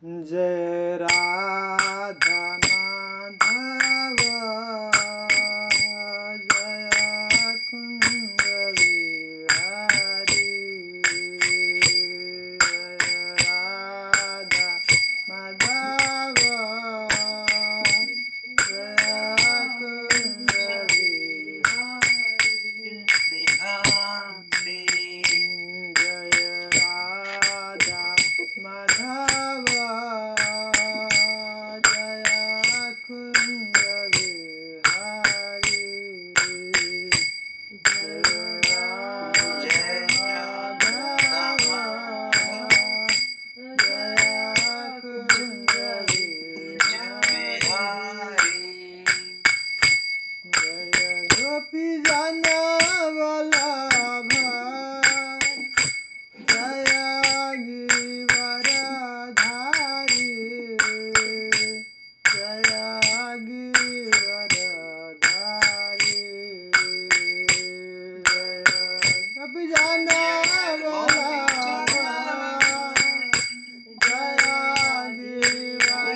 जय राधा माधव जय कुंज बिहारी जय राधा माधव जय कुंज बिहारी जय राधा माधव गोपी जाना वल्लभ जय गिरिवरधारी जय गिरिवरधारी गोपी जाना वल्लभ जय गिरिवरधारी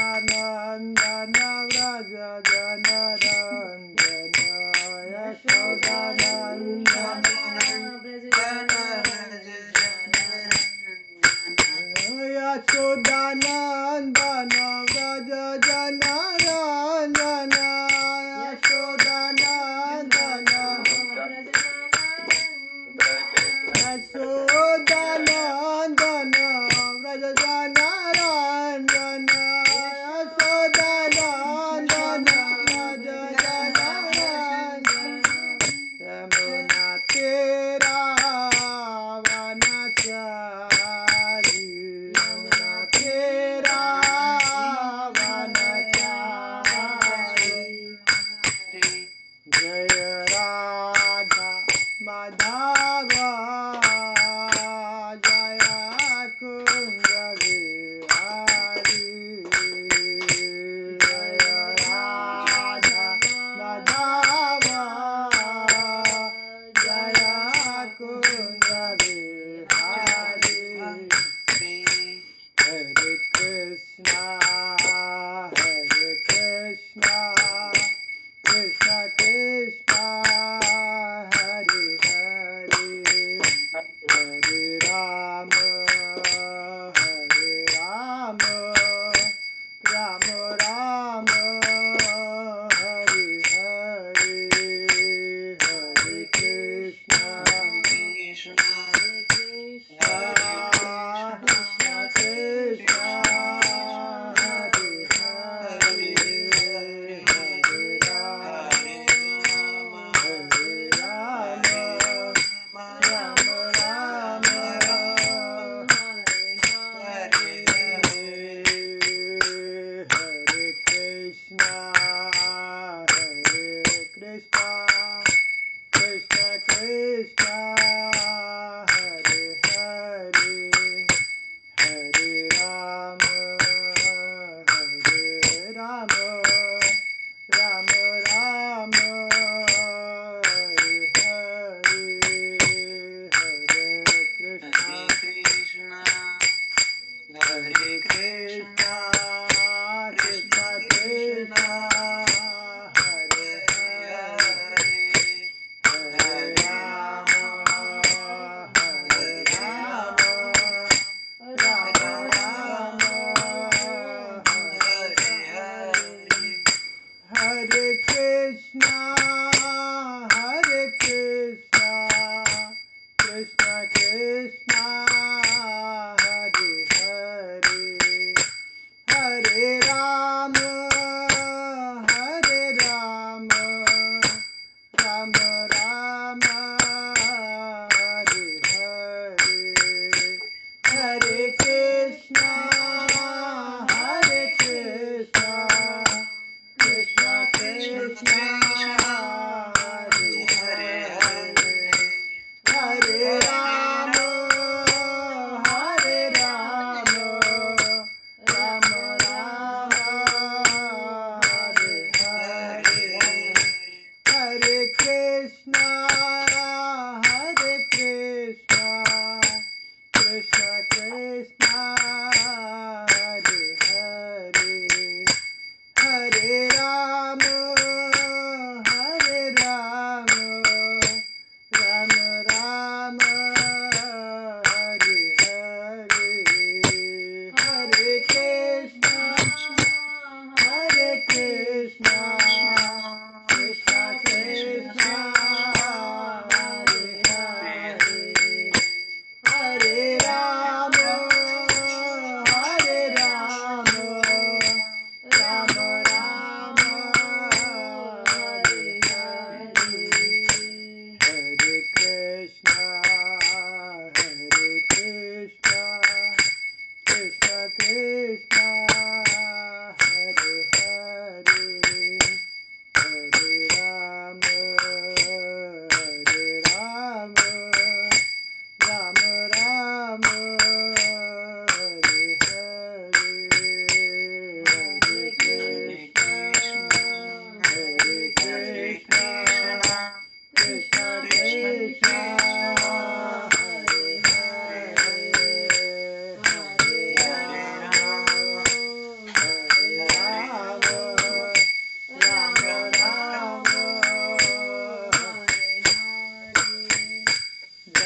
यशोदानंदन व्रज जनरंजन यशोदानंदन यशोदानंदन व्रज जनरंजन यशोदानंदन यशोदानंदन व्रज जनरंजन यशोदानंदन व्रज जनरंजन यमुना तेरा वनचारी यमुना तेरा वनचारी जय राधा माधव जय कुंज बिहारी जय राधा माधव जय कुंज बिहारी हरे कृष्णा कृष्ण कृष्ण हरे हरे हरे राम राम राम हरे हरे हरे कृष्ण कृष्ण कृष्ण हरे हरे हरे राम राम राम हरे कृष्ण कृष्ण कृष्ण हरे हरे हरे राम राम राम हरे हरे हरे कृष्ण हरे कृष्ण कृष्ण कृष्ण हरे हरे हरे राम राम राम हरे हरे हरे कृष्ण कृष्ण कृष्ण हरे हरे हरे राम राम राम हरे हरे हरे कृष्ण कृष्ण कृष्ण हरे हरे हरे राम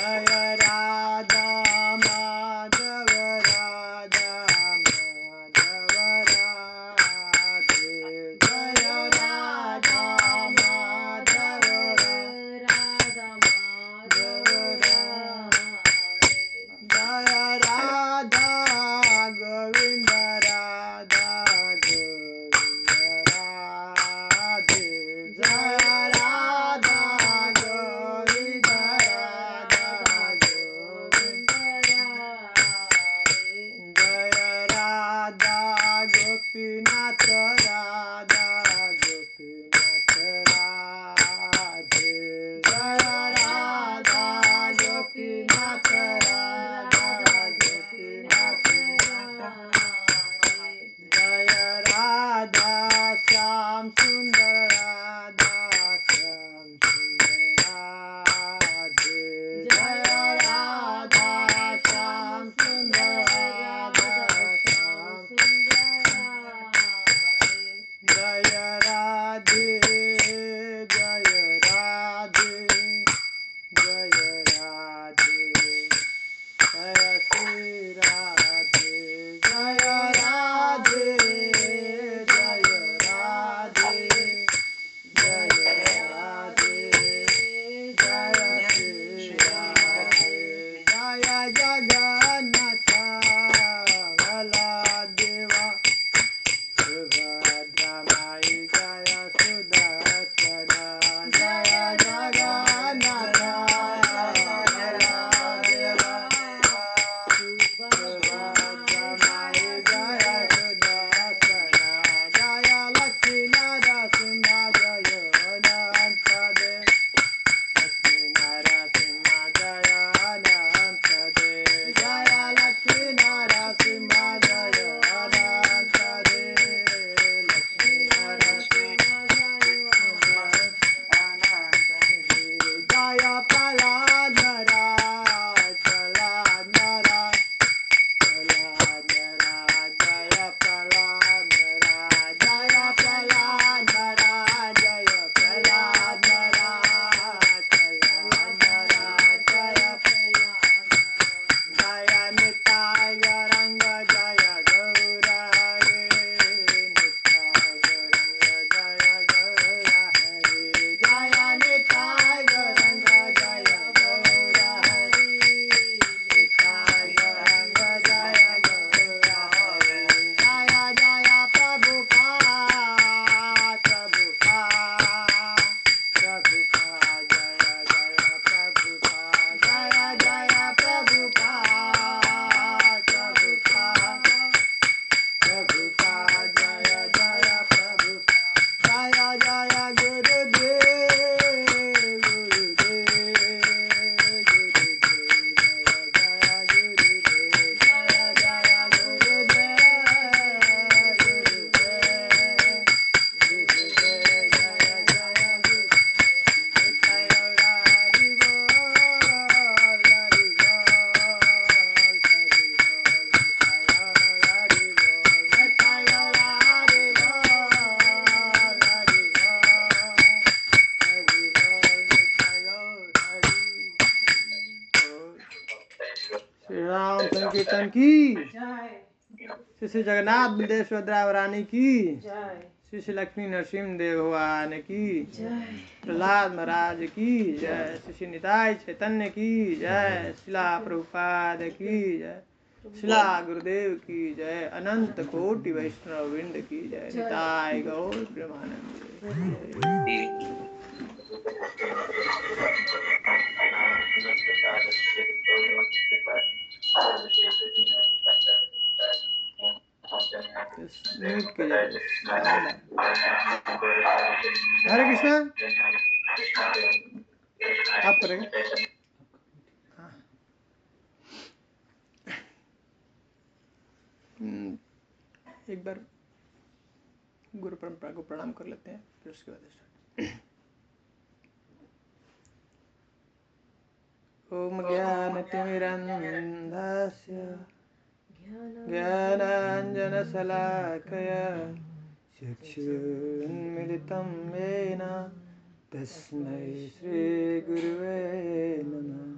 जय राधा माधव राधा माधव राधे जय राधा माधव राधा माधव जय राधा गोविंद राधा गोविंद राधे जय राधा गोविंद राधा गोविंद जय राधा गोपीनाथ राधा गोपीनाथ राधे जय राधा गोपीनाथ राधा गोपीनाथ जय राधा श्याम सुंदर राधा श्याम सुंदर राधे जय राधा श्याम सुंदर राधा श्याम जय राधे जय राधे जय राधे जय श्री राधे जय राधे जय राधे जय राधे जय श्री राधे जय जगन्नाथ बलदेवा सुभद्रा माई जय सुदर्शन जय जगन्नाथ बलदेवा सुभद्रा माई जय सुदर्शन जय लक्ष्मी नरसिंह जय अनंत देव लक्ष्मी नरसिंह जय अनंत देव जय लक्ष्मी नरसिंह जय अनंत देव लक्ष्मी नरसिंह जय प्रहलाद महाराज प्रहलाद महाराज प्रहलाद महाराज जय प्रहलाद महाराज जय प्रहलाद महाराज जय प्रहलाद महाराज प्रहलाद महाराज जय जय निताय गौरंग जय गौर हरे निताय गौरंग जय गौर हरे जय निताय गौरंग जय गौर हरे निताय गौरंग जय गौर हरे जय जय प्रभुपाद प्रभुपाद प्रभुपाद जय जय प्रभुपाद जय जय प्रभुपाद प्रभुपाद प्रभुपाद जय जय प्रभुपाद जय जय गुरुदेव गुरुदेव गुरुदेव जय जय गुरुदेव जय जय गुरुदेव गुरुदेव गुरुदेव जय जय गुरु जय हरि बोल हरि बोल हरि बोल जय हरि बोल जय हरि बोल हरि बोल हरि बोल श्री राम संकीर्तन की श्री श्री जगन्नाथ बलदेव सुभद्रा रानी की श्री श्री लक्ष्मी नरसिंह देव भगवान की प्रहलाद महाराज की जय श्री श्री निताय चैतन्य की जय शिला प्रभुपाद की जय शिला गुरुदेव की जय अनंत कोटि वैष्णव वृंद की जय निताय गौर प्रेमानंद म्यूट के हरे कृष्णा आप करेंगे एक बार गुरु परंपरा को प्रणाम कर लेते हैं, फिर उसके बाद ओम ज्ञानतिमिरन्धस्य ज्ञानाञ्जनशलाकया चक्षुन्मिलितं येन तस्मै श्रीगुरुवे नमः।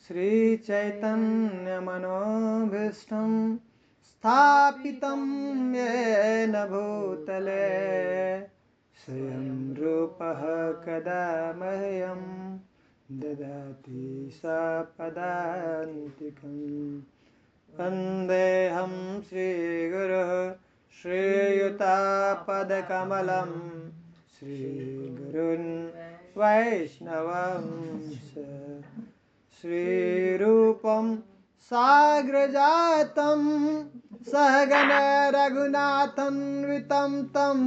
श्रीचैतन्यमनोभीष्टं स्थापितं येन भूतले स्वयं रूपः कदा मह्यं ददाति सपदान्तिकम् वन्देऽहं श्रीगुरुः श्रीयुतापदकमलं श्रीगुरुन् वैष्णवंश श्रीरूपं साग्रजातं सहगण रघुनाथान्वितं तं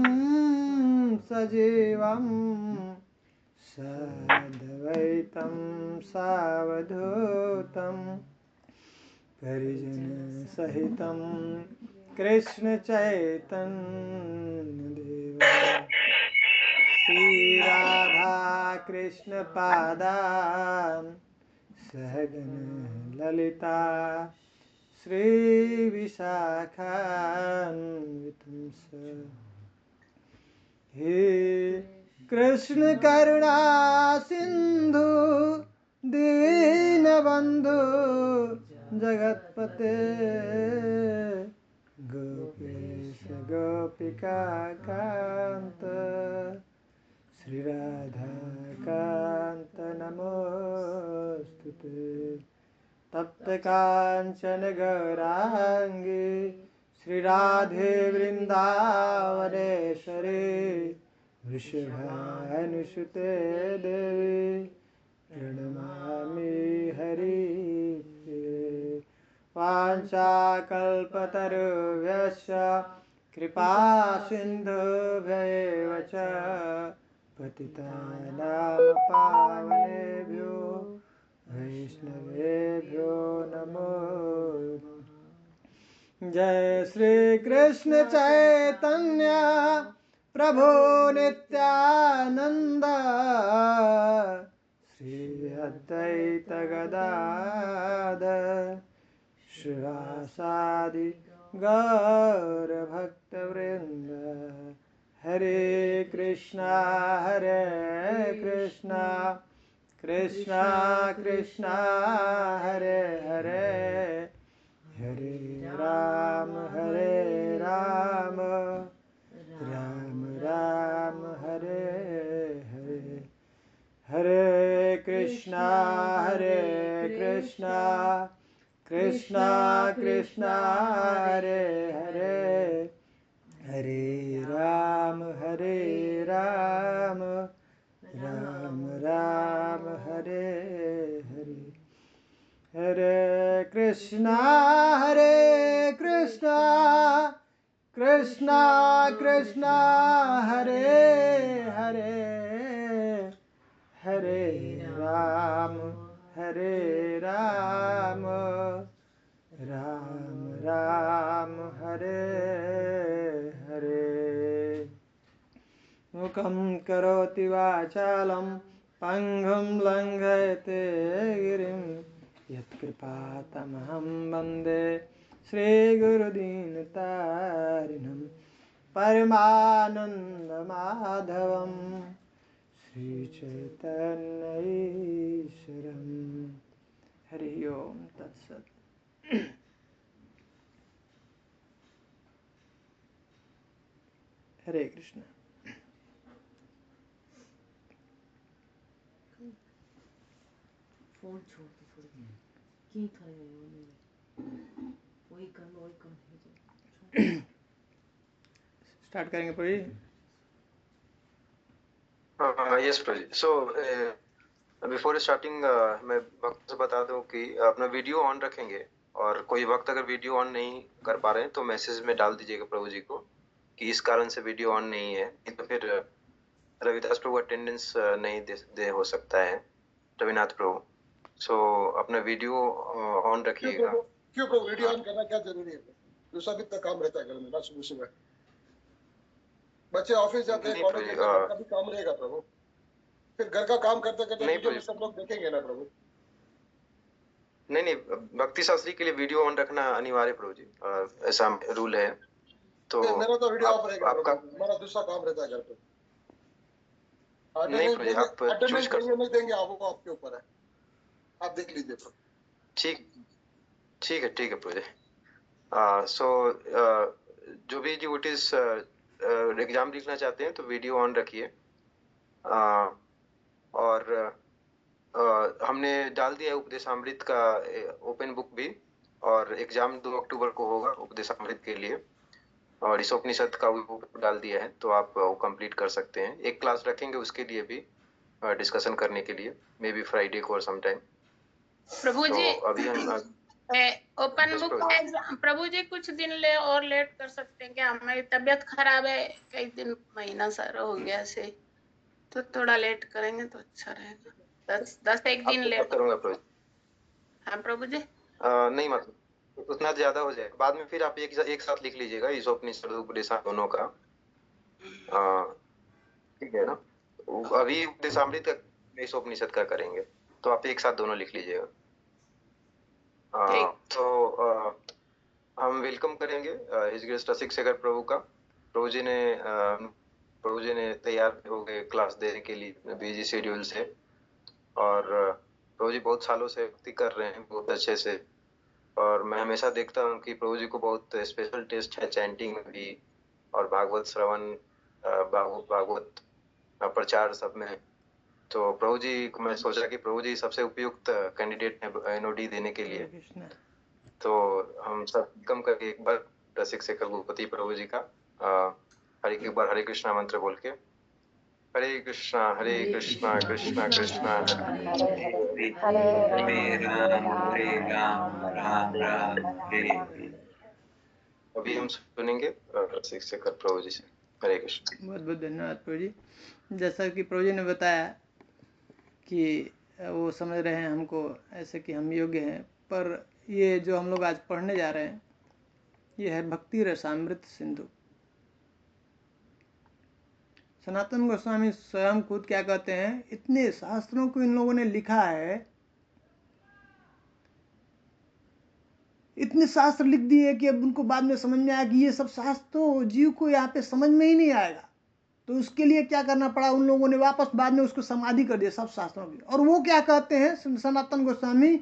सजीवं साद्वैतं सावधूतं परिजनसहितं कृष्णचैतन्यदेवं श्रीराधाकृष्णपादान् सहगण ललिता श्रीविशाखान्वितं स हे कृष्ण करुणा सिंधु दीनबंधु जगतपते गोपेश गोपिका कांत श्री राधा कांत नमोस्तुते तप्त कांचन गौरांगी श्री राधे वृंदावनेश्वरी वृषभानुसुते देवी प्रणमामि हरिप्रिये वाञ्छाकल्पतरुभ्यश्च कृपा सिन्धुभ्येव च पतितानां पावनेभ्यो वैष्णवेभ्यो नमो जय श्री कृष्ण चैतन्य प्रभु नित्यानंद श्री अद्वैत गदाधर श्रीवासादि गौर भक्तवृंद हरे कृष्णा कृष्णा कृष्णा हरे हरे हरे राम राम राम हरे हरे हरे कृष्णा कृष्णा कृष्णा हरे हरे हरे राम राम हरे हरे हरे कृष्णा कृष्णा कृष्णा हरे हरे हरे राम राम हरे हरे मुखं करोति वाचालं पङ्गुं लङ्घयते गिरिं यत्कृपातमहं वन्दे श्रीगुरुदीनतारिणं परमानन्दमाधवं श्रीचैतन्यईश्वरं हरि ओम तत्सत्। हरे कृष्ण। फोन छोड़ दो थोड़ी क्यों खड़े हो वही कर लो स्टार्ट करेंगे प्रभु जी। यस प्रभु जी। सो बिफोर स्टार्टिंग मैं वक्त से बता दूं कि अपना वीडियो ऑन रखेंगे और कोई वक्त अगर वीडियो ऑन नहीं कर पा रहे हैं तो मैसेज में डाल दीजिएगा प्रभु जी को कि इस कारण से वीडियो ऑन नहीं है, तो फिर रविदास प्रभु अटेंडेंस नहीं दे हो सकता है, रविनाथ प्रभु। सो अपना वीडियो ऑन रखिएगा। क्यों प्रभु वीडियो ऑन करना क्या जरूरी है? दूसरा भी तो काम रहता है घर में ना, सुबह सुबह बच्चे ऑफिस जाते हैं, कॉलेज जाते हैं, घर का भी काम रहेगा प्रभु। फिर घर का काम करते करते वीडियो सब लोग देखेंगे ना प्रभु। नहीं, भक्ति शास्त्री के लिए वीडियो ऑन रखना अनिवार्य प्रभु जी, ऐसा रूल है। तो मेरा तो वीडियो ऑफ रहेगा प्रभु, हमारा दूसरा काम रहता है घर पे। नहीं प्रभु जी, आप चूज कर नहीं देंगे, आप आपके ऊपर है, आप देख लीजिए प्रभु। ठीक ठीक है प्रभु जी। सो जो भी डिवोटीज एग्जाम लिखना चाहते हैं तो वीडियो ऑन रखिए। और हमने डाल दिया है उपदेशामृत का ओपन बुक भी, और एग्जाम 2 अक्टूबर को होगा उपदेशामृत के लिए, और इस उपनिषद का भी बुक डाल दिया है, तो आप वो कंप्लीट कर सकते हैं। एक क्लास रखेंगे उसके लिए भी डिस्कशन करने के लिए, मे बी फ्राइडे को और समटाइम। प्रभु तो जी अभी हम ओपन Yes, बुक प्रभु। का एग्जाम प्रभु जी कुछ दिन ले और लेट कर सकते हैं क्या? हमारी तबीयत खराब है, कई दिन महीना सारा हो गया से, तो थोड़ा लेट करेंगे तो अच्छा रहेगा। 10 एक दिन आपको लेट। करूंगा प्रभु। हाँ प्रभु जी। नहीं मतलब उतना ज्यादा हो जाएगा, बाद में फिर आप एक साथ लिख लीजिएगा इस उपनिषद उपदेशा दोनों का। ठीक है ना? अभी उपदेशामृत का इस उपनिषद का करेंगे, तो आप एक साथ दोनों लिख लीजिएगा। ठीक। तो हम वेलकम करेंगे हिज ग्रेस रसिक शेखर प्रभु का। प्रभु जी ने तैयार हो गए क्लास देने के लिए बिजी शेड्यूल से, और प्रभु जी बहुत सालों से भक्ति कर रहे हैं बहुत अच्छे से, और मैं हमेशा देखता हूँ कि प्रभु जी को बहुत स्पेशल टेस्ट है चैंटिंग में भी, और भागवत श्रवण, भागवत प्रचार सब में। तो प्रभु जी को मैं सोचा कि प्रभु जी सबसे उपयुक्त कैंडिडेट है एनओडी देने के लिए। कृष्णा। तो हम सब कम करके एक बार रसिक शेखर भूपति प्रभु जी का एक बार हरे कृष्णा मंत्र बोल के, हरे कृष्णा कृष्णा कृष्णा हरे राम राम राम हरे हरे। अभी हम सुनेंगे रसिक शेखर प्रभु जी से। हरे कृष्ण। बहुत बहुत धन्यवाद प्रभु जी। जैसा कि प्रभु जी ने बताया कि वो समझ रहे हैं हमको ऐसे कि हम योग्य हैं, पर ये जो हम लोग आज पढ़ने जा रहे हैं ये है भक्ति रसामृत सिंधु। सनातन गोस्वामी स्वयं खुद क्या कहते हैं, इतने शास्त्रों को इन लोगों ने लिखा है, इतने शास्त्र लिख दिए कि अब उनको बाद में समझ में आया कि ये सब शास्त्र जीव को यहाँ पे समझ में ही नहीं आएगा। तो उसके लिए क्या करना पड़ा, उन लोगों ने वापस बाद में उसको समाधि कर दिया सब शास्त्रों की। और वो क्या कहते हैं सनातन गोस्वामी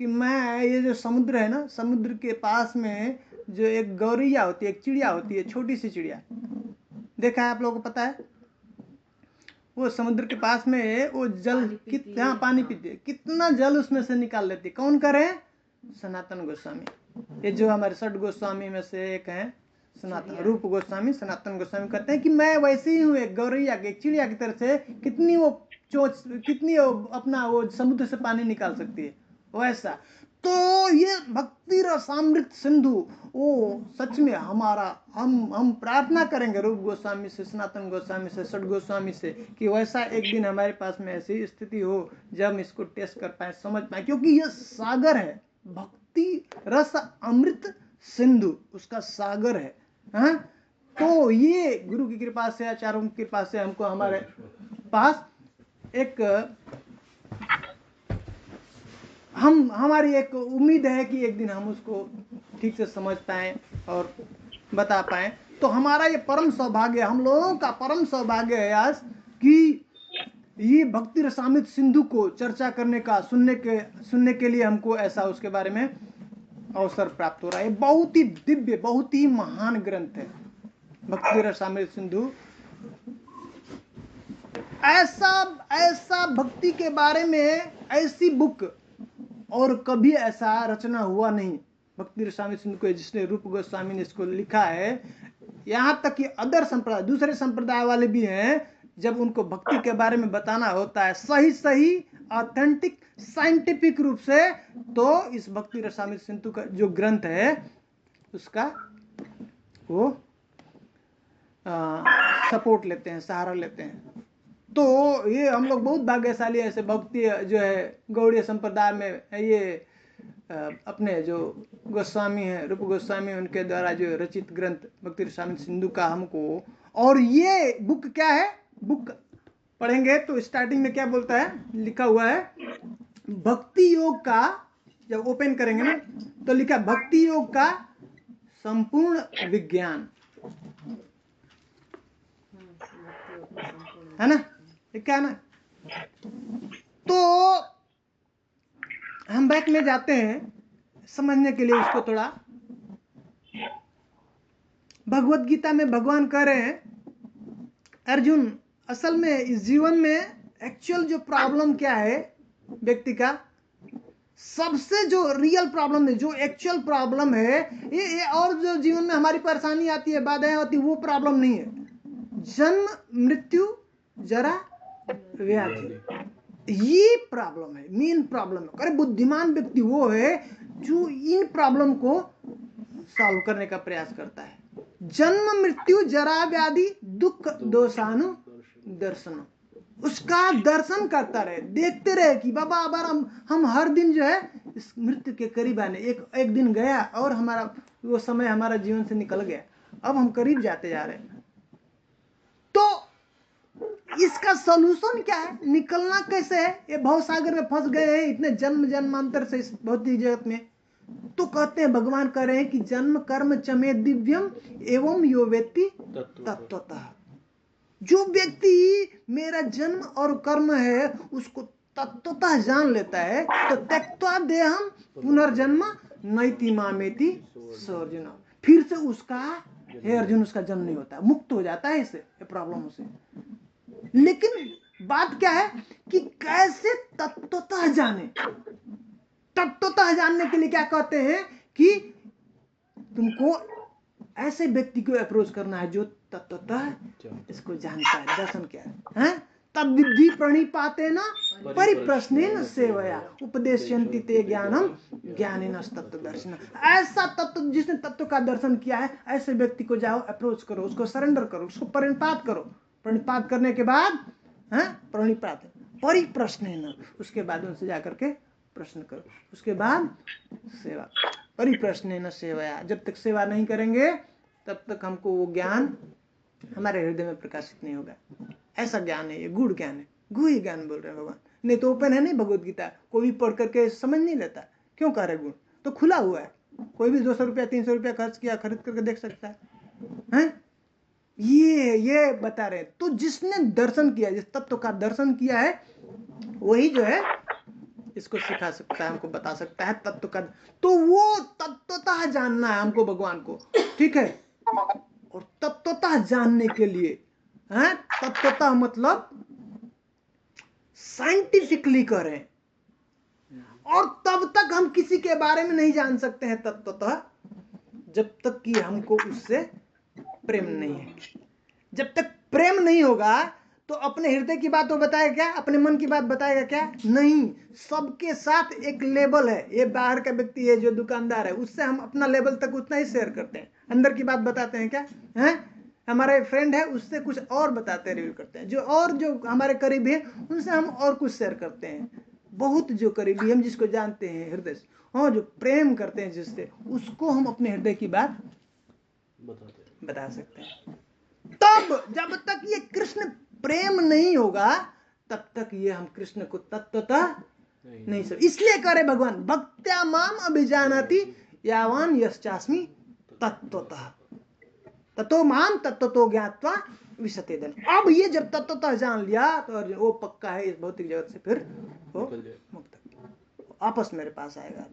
कि मैं ये जो समुद्र है ना, समुद्र के पास में जो एक गौरैया होती है, एक चिड़िया होती है, छोटी सी चिड़िया, देखा है आप लोगों को पता है? वो समुद्र के पास में वो जल कितना पानी पीती है, कितना जल उसमें से निकाल लेती है। कौन करे? सनातन गोस्वामी। ये जो हमारे 6 गोस्वामी में से एक हैं सनातन रूप गोस्वामी, सनातन गोस्वामी कहते हैं कि मैं वैसे ही हूँ, एक गौरैया की, एक चिड़िया की तरह से, कितनी वो चोंच, कितनी वो अपना वो समुद्र से पानी निकाल सकती है, वैसा। तो ये भक्ति रसामृत सिंधु, वो सच में हमारा, हम प्रार्थना करेंगे रूप गोस्वामी से, सनातन गोस्वामी से, 6 गोस्वामी से कि वैसा एक दिन हमारे पास में ऐसी स्थिति हो जब हम इसको टेस्ट कर पाए, समझ पाए, क्योंकि ये सागर है, भक्ति रस अमृत सिंधु उसका सागर है। हाँ? तो ये गुरु की कृपा से, आचार्यों की कृपा से हमको हमारे पास एक हमारी एक उम्मीद है कि एक दिन हम उसको ठीक से समझ पाएं और बता पाएं। तो हमारा ये परम सौभाग्य, हम लोगों का परम सौभाग्य है आज कि ये भक्ति रसामृत सिंधु को चर्चा करने का, सुनने के लिए हमको ऐसा उसके बारे में अवसर प्राप्त हो रहा है। बहुत ही दिव्य, बहुत ही महान ग्रंथ है भक्ति रसामृत सिंधु। ऐसा भक्ति के बारे में ऐसी बुक और कभी ऐसा रचना हुआ नहीं भक्ति रसामृत सिंधु को, जिसने रूप गोस्वामी ने इसको लिखा है। यहाँ तक कि अदर संप्रदाय, दूसरे संप्रदाय वाले भी हैं, जब उनको भक्ति के बारे में बताना होता है सही ऑथेंटिक साइंटिफिक रूप से, तो इस भक्ति रसामृत सिंधु का जो ग्रंथ है उसका वो सपोर्ट लेते हैं, सहारा लेते हैं। तो ये हम लोग बहुत भाग्यशाली है, ऐसे भक्ति जो है गौड़ीय संप्रदाय में, ये अपने जो गोस्वामी हैं रूप गोस्वामी, उनके द्वारा जो रचित ग्रंथ भक्ति रसामृत सिंधु का हमको। और ये बुक क्या है, बुक पढ़ेंगे तो स्टार्टिंग में क्या बोलता है, लिखा हुआ है भक्ति योग का, जब ओपन करेंगे ना तो लिखा भक्ति योग का संपूर्ण विज्ञान, है ना, लिखा है ना। तो हम बैक में जाते हैं समझने के लिए इसको थोड़ा। भगवत गीता में भगवान कह रहे हैं, अर्जुन असल में इस जीवन में एक्चुअल जो प्रॉब्लम क्या है व्यक्ति का, सबसे जो रियल प्रॉब्लम है, जो एक्चुअल प्रॉब्लम है, ये और जो जीवन में हमारी परेशानी आती है, बाधाएं आती है, वो प्रॉब्लम नहीं है। जन्म, मृत्यु, जरा, व्याधि, ये प्रॉब्लम है, मेन प्रॉब्लम है। अरे बुद्धिमान व्यक्ति वो है जो इन प्रॉब्लम को सॉल्व करने का प्रयास करता है। जन्म, मृत्यु, जरा, व्याधि, दुख, दोषानु दर्शन, उसका दर्शन करता रहे, देखते रहे कि बाबा अगर हम हर दिन जो है इस मृत्यु के करीब आने, एक दिन गया और हमारा वो समय हमारा जीवन से निकल गया, अब हम करीब जाते जा रहे हैं। तो इसका सॉल्यूशन क्या है, निकलना कैसे है? ये भवसागर में फंस गए हैं इतने जन्म जन्मांतर से इस भौतिक जगत में। तो कहते हैं, भगवान कह रहे हैं कि जन्म कर्म चमे दिव्यम एवं यो वेत्ति तत्वतः। जो व्यक्ति मेरा जन्म और कर्म है उसको तत्वतः जान लेता है, तो त्यक्त्वा देहम पुनर्जन्म नैति मामेति स अर्जुन, फिर से उसका, हे अर्जुन, उसका जन्म नहीं होता, मुक्त हो जाता है इससे, प्रॉब्लम से। लेकिन बात क्या है कि कैसे तत्वतः जाने। तत्वतः जानने के लिए क्या कहते हैं कि तुमको ऐसे व्यक्ति को अप्रोच करना है जो तत्वतः इसको जानता है। दर्शन क्या है? तब विद्धि प्रणिपातेन परिप्रश्नेन सेवया उपदेशयन्ति ते ज्ञानम ज्ञानेन तत्वदर्शिनः। ऐसा तत्व जिसने तत्व का दर्शन किया है, ऐसे व्यक्ति को जाओ, अप्रोच करो, उसको सरेंडर करो, उसको प्रणिपात करो। प्रणिपात करने के बाद प्रणिपात परिप्रश्नेन, उसके बाद उनसे जाकर के प्रश्न करो, उसके बाद सेवा। परिप्रश्नेन सेवया, जब तक सेवा नहीं करेंगे तब तक हमको वो ज्ञान हमारे हृदय में प्रकाशित नहीं होगा। ऐसा ज्ञान है, ये गूढ़ ज्ञान है, गुह्य ज्ञान बोल रहे हैं भगवान। नहीं तो ओपन है नहीं भगवत गीता, कोई भी पढ़ करके समझ नहीं लेता। क्यों कह रहे गुण? तो खुला हुआ है, कोई भी 200 रुपया 300 रुपया खर्च किया, खरीद करके देख सकता है। ये बता रहे हैं। तो जिसने दर्शन किया, जिस तत्व का दर्शन किया है, वही जो है इसको सिखा सकता है, हमको बता सकता है तत्व का। तो वो तत्वतः जानना है हमको भगवान को, ठीक है। और तत्वतः जानने के लिए तत्वतः मतलब साइंटिफिकली करें। और तब तक हम किसी के बारे में नहीं जान सकते हैं तत्वतः, जब तक कि हमको उससे प्रेम नहीं है। जब तक प्रेम नहीं होगा तो अपने हृदय की बात वो बताएगा क्या? अपने मन की बात बताएगा क्या? नहीं। सबके साथ एक लेवल है। ये बाहर का व्यक्ति है, जो दुकानदार है, उससे हम अपना लेवल तक उतना ही शेयर करते हैं। अंदर की बात बताते हैं क्या? हमारे फ्रेंड है, उससे कुछ और बताते हैं, रिव्यू करते हैं। जो हमारे करीबी है, उनसे हम और कुछ शेयर करते हैं। बहुत जो करीबी, हम जिसको जानते हैं हृदय से, जो प्रेम करते हैं जिससे, उसको हम अपने हृदय की बात बता सकते हैं। तब जब तक ये कृष्ण प्रेम नहीं होगा, तब तक ये हम कृष्ण को तत्वतः नहीं सब। इसलिए करे भगवान, भक्त्या माम अभिजानाति यावान यश्चास्मि तत्वतः ततो माम तत्वतो ज्ञात्वा विशते धन। अब ये जब तत्वतः जान लिया तो अर्जुन वो पक्का है, इस भौतिक जगत से फिर वो मुक्त, आपस मेरे पास आएगा।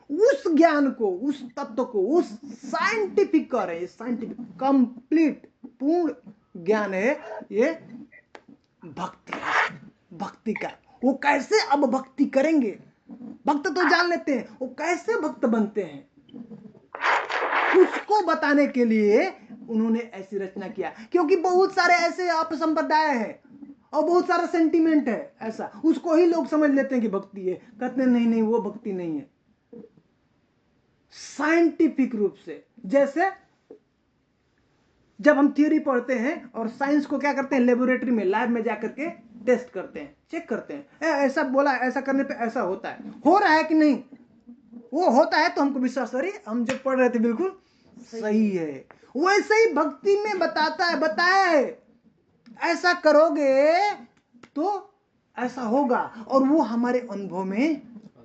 उस ज्ञान को, उस तत्व को, उस साइंटिफिक कर रहे, साइंटिफिक कंप्लीट पूर्ण ज्ञान है ये भक्ति का। वो कैसे अब भक्ति करेंगे? भक्त तो जान लेते हैं, वो कैसे भक्त बनते हैं उसको बताने के लिए उन्होंने ऐसी रचना किया। क्योंकि बहुत सारे ऐसे अपसंप्रदाय हैं और बहुत सारा सेंटीमेंट है ऐसा, उसको ही लोग समझ लेते हैं कि भक्ति है। कहते हैं नहीं, वो भक्ति नहीं है। साइंटिफिक रूप से, जैसे जब हम थ्योरी पढ़ते हैं और साइंस को क्या करते हैं, लेबोरेटरी में, लैब में जाकर के टेस्ट करते हैं, चेक करते हैं, ऐसा बोला, ऐसा करने पे ऐसा होता है, हो रहा है कि नहीं। वो होता है तो हमको विश्वास, अरे हम जो पढ़ रहे थे बिल्कुल सही है। वैसे ही भक्ति में बताया है ऐसा करोगे तो ऐसा होगा, और वो हमारे अनुभव में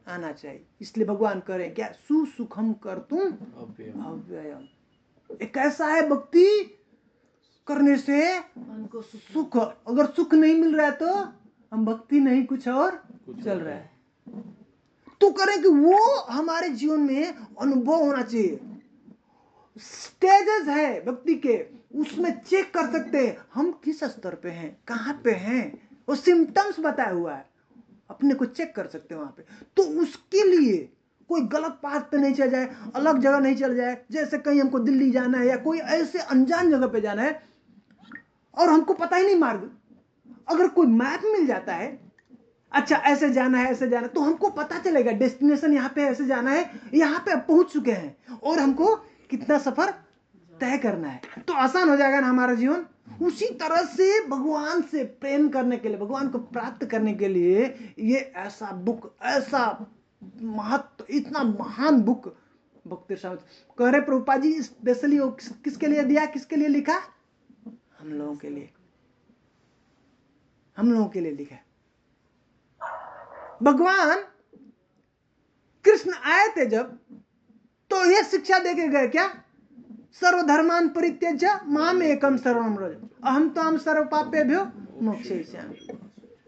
आना चाहिए। इसलिए भगवान करें क्या, सुसुखम कर्तुम अव्ययम। एक ऐसा है भक्ति करने से हमको सुख, अगर सुख नहीं मिल रहा है तो हम भक्ति नहीं, कुछ और चल रहा है। तो करें कि वो हमारे जीवन में अनुभव होना चाहिए। स्टेजेस है व्यक्ति के, उसमें चेक कर सकते हैं हम किस स्तर पे हैं, कहां पे हैं, वो सिम्टम्स बताया हुआ है, अपने को चेक कर सकते हैं वहां पे। तो उसके लिए कोई गलत पाथ पे नहीं चल जाए, अलग जगह नहीं चल जाए। जैसे कहीं हमको दिल्ली जाना है या कोई ऐसे अनजान जगह पे जाना है और हमको पता ही नहीं मार्ग, अगर कोई मैप मिल जाता है, अच्छा ऐसे जाना है ऐसे जाना है, तो हमको पता चलेगा डेस्टिनेशन यहाँ पे ऐसे जाना है, यहाँ पे पहुंच चुके हैं और हमको कितना सफर तय करना है, तो आसान हो जाएगा ना हमारा जीवन। उसी तरह से भगवान से प्रेम करने के लिए, भगवान को प्राप्त करने के लिए ये ऐसा बुक, ऐसा महत्व, इतना महान बुक भक्ति रसामृत कह रहे प्रभुपाद जी। स्पेशली किसके लिए दिया, किसके लिए लिखा? हम लोगों के लिए, हम लोगों के लिए लिखा। भगवान कृष्ण आए थे जब, तो यह शिक्षा देके गए क्या? सर्वधर्मान परित्यज्य माम एकम शरणम व्रज अहम त्वाम सर्व पापेभ्यो मोक्षयिष्यामि।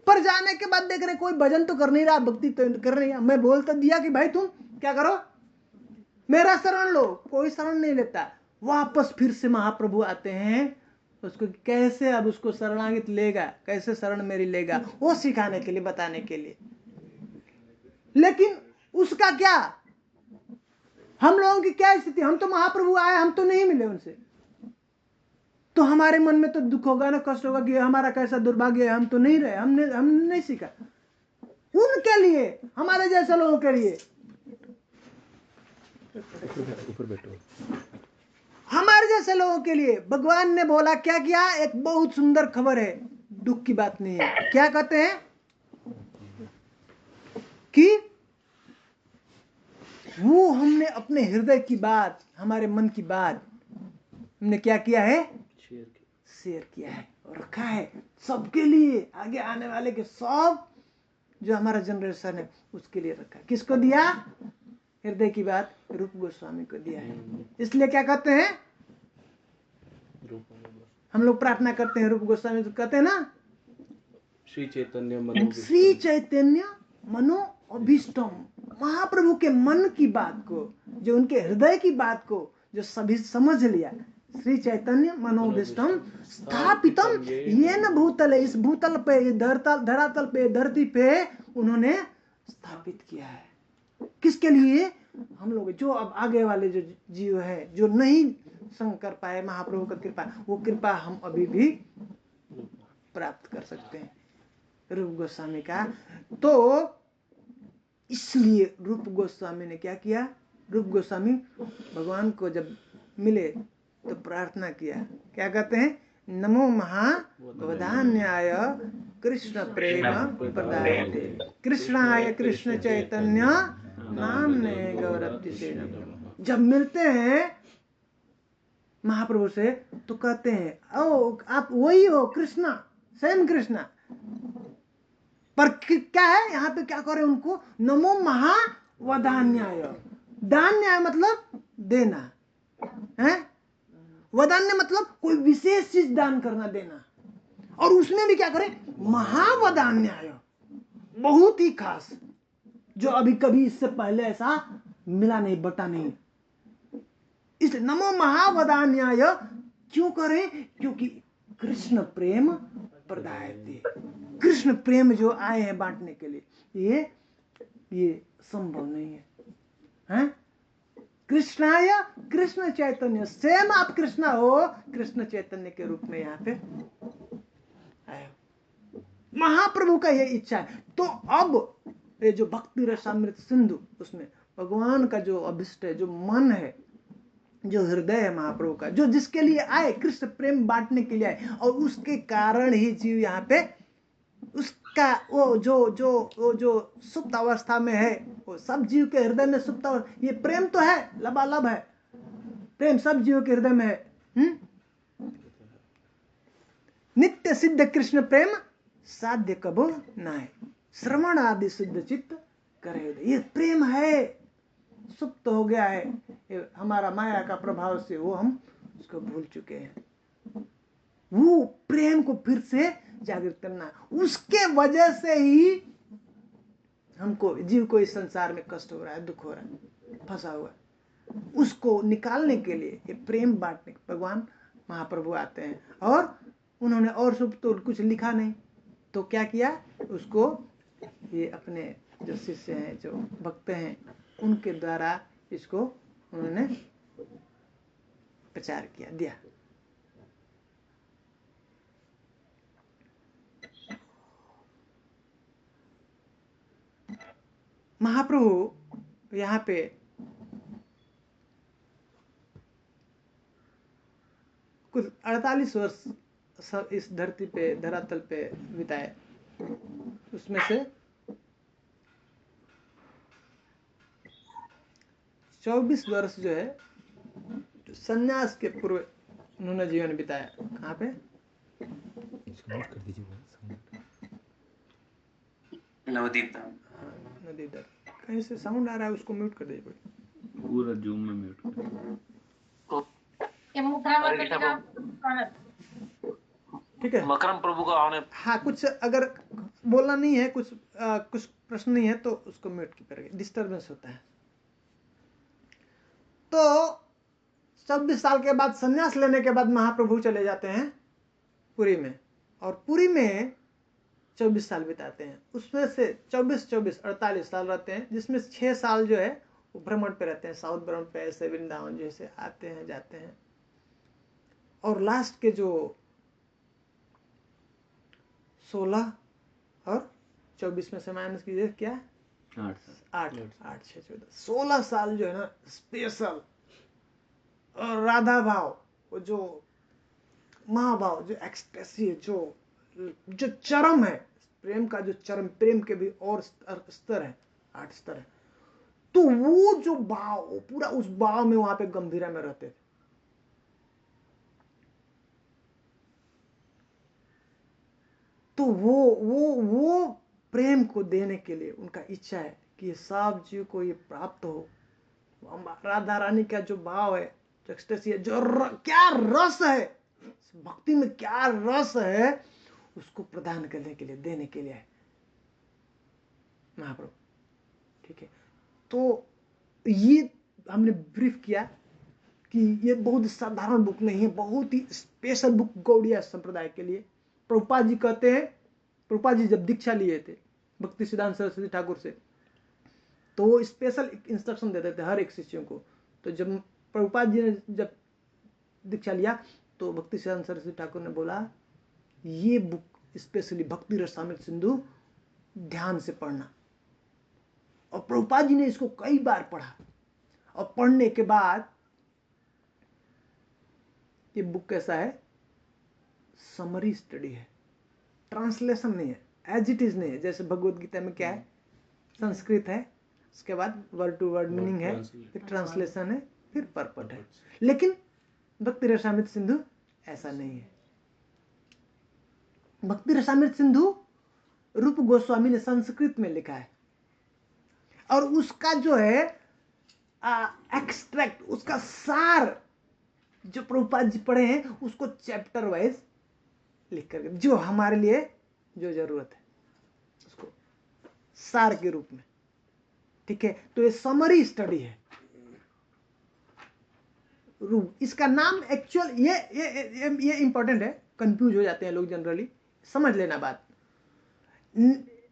पर जाने के बाद देख रहे कोई भजन तो कर नहीं रहा, भक्ति तो कर नहीं रहा। मैं बोल तो दिया कि भाई तुम क्या करो, मेरा शरण लो, कोई शरण नहीं लेता। वापस फिर से महाप्रभु आते हैं, उसको कैसे अब उसको शरणागत लेगा, कैसे शरण मेरी लेगा, वो सिखाने के लिए, बताने के लिए। लेकिन उसका क्या, हम लोगों की क्या स्थिति? हम तो महाप्रभु आए, हम तो नहीं मिले उनसे, तो हमारे मन में तो दुख होगा ना, कष्ट होगा कि हमारा कैसा दुर्भाग्य है, हम तो नहीं रहे, हमने नहीं सीखा। उनके लिए, हमारे जैसे लोगों के लिए, ऊपर बैठो, हमारे जैसे लोगों के लिए भगवान ने बोला क्या किया? एक बहुत सुंदर खबर है, दुख की बात नहीं है। क्या कहते हैं कि वो हमने अपने हृदय की बात, हमारे मन की बात हमने क्या किया है? शेयर किया है और रखा है सबके लिए, आगे आने वाले के सब जो हमारा जनरेशन है उसके लिए रखा है। किसको दिया? हृदय की बात रूप गोस्वामी को दिया है। इसलिए क्या कहते हैं, हम लोग प्रार्थना करते हैं रूप गोस्वामी तो कहते हैं ना, श्री चैतन्य मनो, श्री चैतन्य मनो अभीष्टम। महाप्रभु के मन की बात को, जो उनके हृदय की बात को जो सभी समझ लिया, श्री चैतन्य मनोभीष्टम स्थापितम येन भूतले, इस भूतल पे, धरातल पे, धरती पे उन्होंने स्थापित किया है। किसके लिए? हम लोग जो अब आगे वाले जो जीव है, जो नहीं संग कर पाए महाप्रभु का कृपा, वो कृपा हम अभी भी प्राप्त कर सकते हैं रूप गोस्वामी का। तो इसलिए रूप गोस्वामी ने क्या किया? रूप गोस्वामी भगवान को जब मिले तो प्रार्थना किया, क्या कहते हैं? नमो महावदान्याय कृष्ण प्रेम प्रदायते कृष्णाय कृष्ण चैतन्य नामने गौरवतिसे नमः। जब मिलते हैं महाप्रभु से तो कहते हैं ओ आप वही हो कृष्णा, सेम कृष्णा। पर क्या है यहाँ पे, क्या करे उनको? नमो महावदान्याय। दान्याय मतलब देना है, वदान्य मतलब कोई विशेष चीज दान करना, देना। और उसमें भी क्या करे? महावदान्याय, बहुत ही खास, जो अभी कभी इससे पहले ऐसा मिला नहीं, बटा नहीं। इसलिए नमो महावदान्याय क्यों करें? क्योंकि कृष्ण प्रेम प्रदायते, कृष्ण प्रेम जो आए हैं बांटने के लिए, ये संभव नहीं है, हैं? कृष्णाय कृष्ण चैतन्य, सेम आप कृष्णा हो, कृष्ण चैतन्य के रूप में यहाँ पे आए। महाप्रभु का ये इच्छा है। तो अब ये जो भक्ति रसामृत सिंधु, उसमें भगवान का जो अभिष्ट है, जो मन है, जो हृदय है महाप्रभु का, जो जिसके लिए आए, कृष्ण प्रेम बांटने के लिए आए, और उसके कारण ही जीव यहाँ पे उसका वो जो सुप्त अवस्था में है, वो सब जीव के हृदय में सुप्त अवस्था, ये प्रेम तो है, लबालब है, प्रेम सब जीव के हृदय में है। नित्य सिद्ध कृष्ण प्रेम साध्य कबो ना है, श्रवण आदि सिद्ध चित्त करे। ये प्रेम है, सुप्त हो गया है, ये हमारा माया का प्रभाव से वो हम उसको भूल चुके हैं। वो प्रेम को फिर से जागृत करना, उसके वजह से ही हमको जीव को इस संसार में कष्ट हो रहा है, दुख हो रहा है, फंसा हुआ है, उसको निकालने के लिए ये प्रेम बांटने भगवान महाप्रभु आते हैं। और उन्होंने और सब तो कुछ लिखा नहीं, तो क्या किया, उसको ये अपने जो शिष्य हैं, जो भक्त हैं, उनके द्वारा इसको उन्होंने प्रचार किया, दिया। महाप्रभु यहाँ पे कुछ 48 वर्ष सब इस धरती पे, धरातल पे बिताए। उसमें से 24 वर्ष जो है संन्यास के पूर्व उन्होंने जीवन बिताया। कहाँ पे? कर दीजिए नवदीप हाँ, नदी दर कहीं से साउंड आ रहा है, उसको म्यूट कर दीजिए। पूरा जूम में म्यूट कर। ठीक है, मकरम प्रभु का आने। हाँ, कुछ अगर बोलना नहीं है, कुछ प्रश्न नहीं है तो उसको म्यूट करके, डिस्टर्बेंस होता है। तो 26 साल के बाद संन्यास लेने के बाद महाप्रभु चले जाते हैं पुरी में, और पुरी में 24 साल बिताते हैं। उसमें से 48 साल रहते हैं, जिसमें 6 साल जो है वो भ्रमण पे रहते हैं, साउथ भ्रमण पे, ऐसे वृंदावन जैसे आते हैं जाते हैं। और लास्ट के जो 16 और 24 में से माइनस कीजिए, क्या 8 6 14 16 साल जो है ना स्पेशल। और राधा भाव, वो जो महाभाव, जो एक्सटेसी है, जो चरम है प्रेम का, जो चरम प्रेम के भी और स्तर है, 8 स्तर है। तो वो जो भाव, वो पूरा उस भाव में वहां पे गंभीरा में रहते थे। तो वो प्रेम को देने के लिए उनका इच्छा है कि ये सब जीव को ये प्राप्त हो। राधा रानी का जो भाव है, जो एक्सटेसी है, क्या रस है भक्ति में, क्या रस है, उसको प्रदान करने के लिए, देने के लिए है महाप्रभु। ठीक है, तो ये हमने ब्रीफ किया कि ये बहुत साधारण बुक नहीं है, बहुत ही स्पेशल बुक गौड़िया संप्रदाय के लिए। प्रभुपाद जी कहते हैं, प्रभुपाद जी जब दीक्षा लिए थे भक्ति सिद्धांत सरस्वती ठाकुर से, तो वो स्पेशल इंस्ट्रक्शन देते थे हर एक शिष्यों को। तो जब प्रभुपाद जी ने जब दीक्षा लिया तो भक्ति सिद्धांत सरस्वती ठाकुर ने बोला, ये बुक स्पेशली भक्ति रसामृत सिंधु ध्यान से पढ़ना। और प्रभुपाद जी ने इसको कई बार पढ़ा, और पढ़ने के बाद ये बुक कैसा है, समरी स्टडी है, ट्रांसलेशन नहीं है, एज इट इज नहीं है। जैसे भगवत गीता में क्या है, संस्कृत है, उसके बाद वर्ड टू वर्ड मीनिंग है, फिर ट्रांसलेशन है, फिर परपट है। लेकिन भक्ति रसामृत सिंधु ऐसा नहीं है। भक्ति रसामृत सिंधु रूप गोस्वामी ने संस्कृत में लिखा है, और उसका जो है एक्सट्रैक्ट, उसका सार जो प्रभुपाद जी पढ़े हैं उसको चैप्टर वाइज लिख करके, जो हमारे लिए जो जरूरत है उसको सार के रूप में। ठीक है, तो ये समरी स्टडी है। इसका नाम एक्चुअल ये इंपॉर्टेंट है, कंफ्यूज हो जाते हैं लोग जनरली, समझ लेना बात।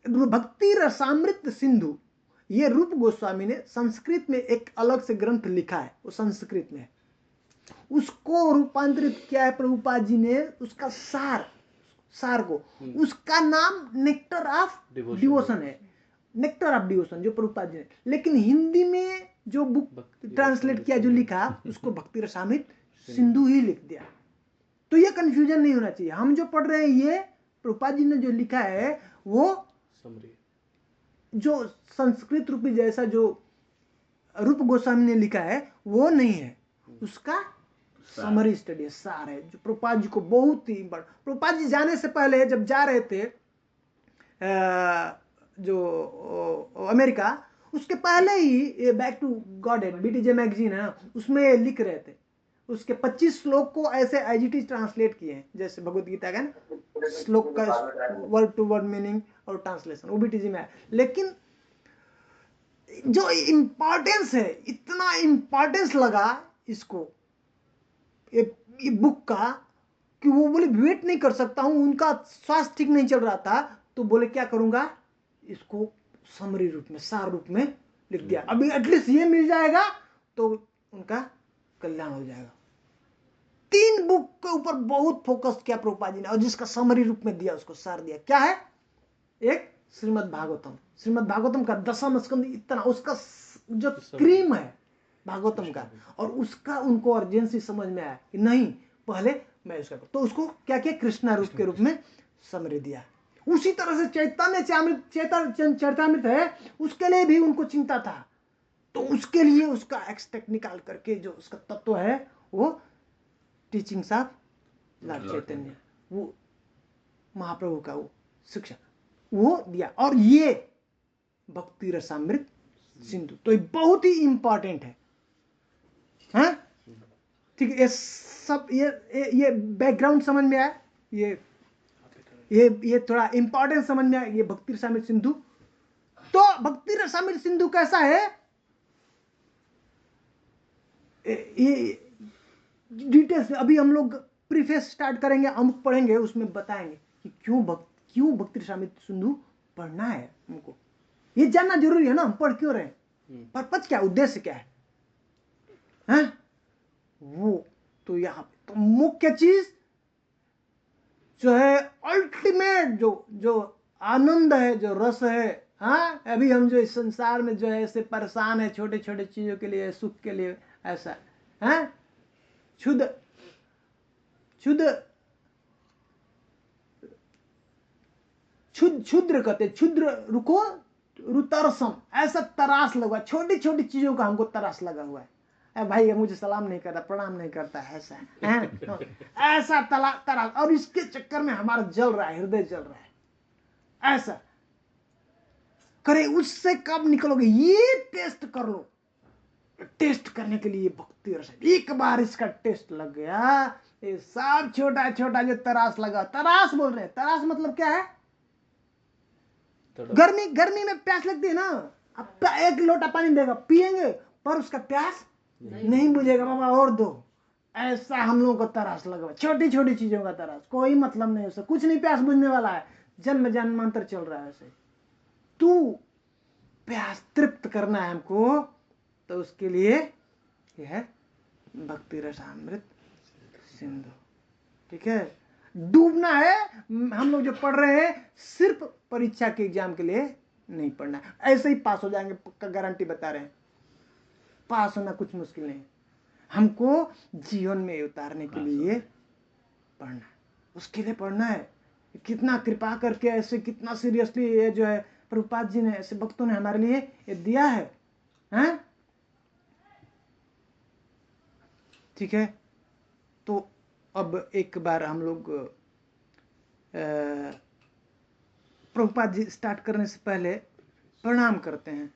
भक्ति रसामृत सिंधु ये रूप गोस्वामी ने संस्कृत में एक अलग से ग्रंथ लिखा है, वो संस्कृत में है, उसको रूपांतरित किया है प्रभुपाद जी ने, उसका सार को, उसका नाम नेक्टर ऑफ डिवोशन है, नेक्टर ऑफ डिवोशन जो प्रभुपाद जी ने। लेकिन हिंदी में जो बुक ट्रांसलेट किया, जो लिखा, उसको भक्ति रसामृत सिंधु ही लिख दिया। तो ये कंफ्यूजन नहीं होना चाहिए। हम जो पढ़ रहे हैं ये प्रभुपाद जी ने जो लिखा है वो जो संस्कृत रूपी जैसा जो रूप गोस्वामी ने लिखा है वो नहीं है, उसका समरी स्टडी है, सार है, जो प्रभुपाद जी को बहुत ही बड़ा। प्रभुपाद जी जाने से पहले जब जा रहे थे जो अमेरिका, उसके पहले ही ये बैक टू गॉडेड बीटीजे मैगजीन है ना, उसमें लिख रहे थे। उसके 25 श्लोक को ऐसे एज इट इज ट्रांसलेट किए हैं, जैसे भगवत गीता का ना श्लोक का वर्ड टू वर्ड मीनिंग और ट्रांसलेशन, वो बीटीजी में है। लेकिन जो इम्पोर्टेंस है, इतना इम्पोर्टेंस लगा इसको ये बुक का कि वो बोले वेट नहीं कर सकता हूं, उनका स्वास्थ्य ठीक नहीं चल रहा था, तो बोले क्या करूंगा, इसको समरी रूप में, सार रूप में लिख दिया। अभी एटलीस्ट ये मिल जाएगा तो उनका कल्याण हो जाएगा। 3 बुक के ऊपर बहुत फोकस किया प्रभुपाद जी ने, और जिसका समरी रूप में दिया, उसको सार दिया। क्या है? एक श्रीमद् भागवतम, श्रीमद् भागवतम का 10वां स्कंद, इतना उसका जो क्रीम है भागवतम का, और उसका उनको अर्जेंसी समझ में आया कि नहीं, पहले मैं उसका, तो उसको क्या किया, कृष्णा रूप के रूप में समरी दिया। उसी तरह से चैतन्य चैतामृत है, उसके लिए भी उनको चिंता था, तो उसके लिए उसका एक्सट्रैक्ट निकाल करके जो उसका तत्व है, वो टीचिंग्स ऑफ लॉर्ड चैतन्य, वो महाप्रभु का वो शिक्षा वो दिया। और ये भक्ति रसामृत सिंधु, तो ये बहुत ही इंपॉर्टेंट है। हाँ ठीक है, ये सब ये बैकग्राउंड समझ में आया, ये थोड़ा इंपॉर्टेंट समझ में आया, ये भक्ति रसामृत सिंधु। तो भक्ति रसामृत सिंधु कैसा है, ये डिटेल्स अभी हम लोग प्रीफेस स्टार्ट करेंगे, हम पढ़ेंगे, उसमें बताएंगे कि क्यों भक्ति रसामृत सिंधु पढ़ना है हमको। ये जानना जरूरी है ना, हम पढ़ क्यों रहे हैं, पर्पज क्या, उद्देश्य क्या है, हैं? वो तो यहाँ पे तो मुख्य चीज जो है, अल्टीमेट जो आनंद है, जो रस है। हाँ, अभी हम जो इस संसार में जो है ऐसे परेशान है छोटे छोटे चीजों के लिए, सुख के लिए, ऐसा है क्षुद्र कहते, क्षुद्र रुको रुतरसम, ऐसा तरास लगा, छोटी छोटी चीजों का हमको तरास लगा हुआ है। भाई मुझे सलाम नहीं करता, प्रणाम नहीं करता, ऐसा है ऐसा तरास, और इसके चक्कर में हमारा जल रहा है, हृदय जल रहा है। ऐसा करे, उससे कब निकलोगे, ये टेस्ट कर लो। टेस्ट करने के लिए भक्ति रस, एक बार इसका टेस्ट लग गया, ये सब छोटा छोटा जो तरास लगा, तरास बोल रहे हैं, तरास मतलब क्या है, गर्मी में प्यास लगती है ना, अब 1 लोटा पानी देगा, पिएंगे, पर उसका प्यास नहीं बुझेगा, बाबा और दो। ऐसा हम लोगों को तरास लगा, छोटी छोटी चीजों का तरास, कोई मतलब नहीं, उससे कुछ नहीं प्यास बुझने वाला है, जन्म जन्मांतर चल रहा है ऐसे। तू प्यास तृप्त करना है हमको, तो उसके लिए यह है भक्ति रसामृत सिंधु। ठीक है, डूबना है। हम लोग जो पढ़ रहे हैं सिर्फ परीक्षा के एग्जाम के लिए नहीं पढ़ना है, ऐसे ही पास हो जाएंगे पक्का, गारंटी बता रहे हैं। पास होना कुछ मुश्किल नहीं, हमको जीवन में उतारने के लिए पढ़ना है, उसके लिए पढ़ना है। कितना कृपा करके ऐसे, कितना सीरियसली ये जो है प्रभुपाद जी ने, ऐसे भक्तों ने हमारे लिए ये दिया है, हैं? ठीक है, तो अब एक बार हम लोग प्रभुपाद जी स्टार्ट करने से पहले प्रणाम करते हैं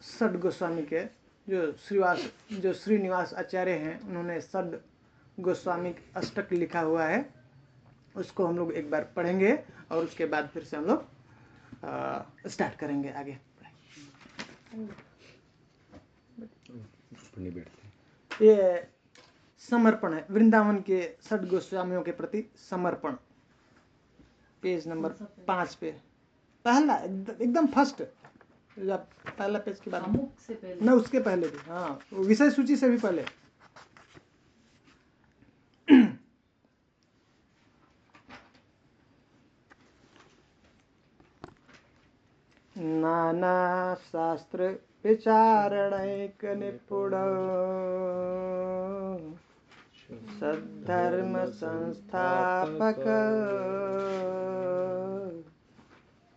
सड गोस्वामी के, जो श्रीनिवास आचार्य हैं, उन्होंने सड गोस्वामी अष्टक लिखा हुआ है, उसको हम लोग एक बार पढ़ेंगे, और उसके बाद फिर से हम लोग स्टार्ट करेंगे आगे। ये समर्पण है, वृंदावन के सड गोस्वामियों के प्रति समर्पण, पेज नंबर 5 पे, पहला एकदम फर्स्ट, जब पहला पेज के बाद न उसके पहले भी, हाँ विषय सूची से भी पहले। नाना शास्त्र विचारणैक निपुण सद्धर्म संस्थापक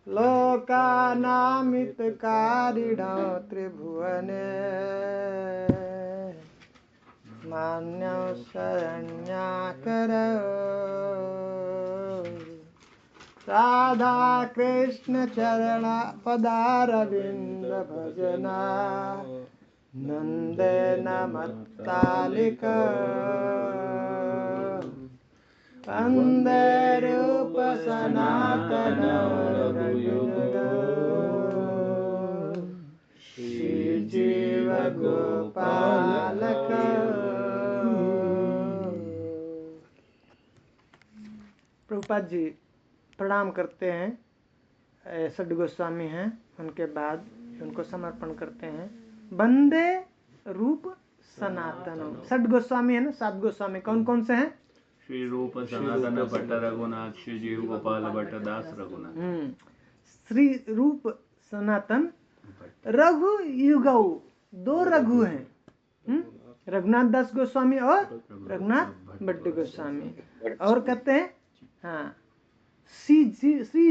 लोकानामित कारिण त्रिभुवने मान्य शरण्याकर राधा कृष्ण चरण पदारविंद भजना नंदे नमत्तालिक वंदे रूप सनातन गोपालक। प्रभुपाद जी प्रणाम करते हैं, सड गोस्वामी हैं, उनके बाद उनको समर्पण करते हैं। वंदे रूप सनातनम। सड गोस्वामी है ना, 7 गोस्वामी कौन कौन से हैं? श्री रूप सनातन भट्ट रघुनाथ, श्री जीव गोपाल भट्ट दास रघुनाथ। श्री रूप सनातन रघु युगौ, 2 रघु हैं, रघुनाथ दास गोस्वामी और रघुनाथ भट्ट गोस्वामी। और कहते हैं हाँ श्री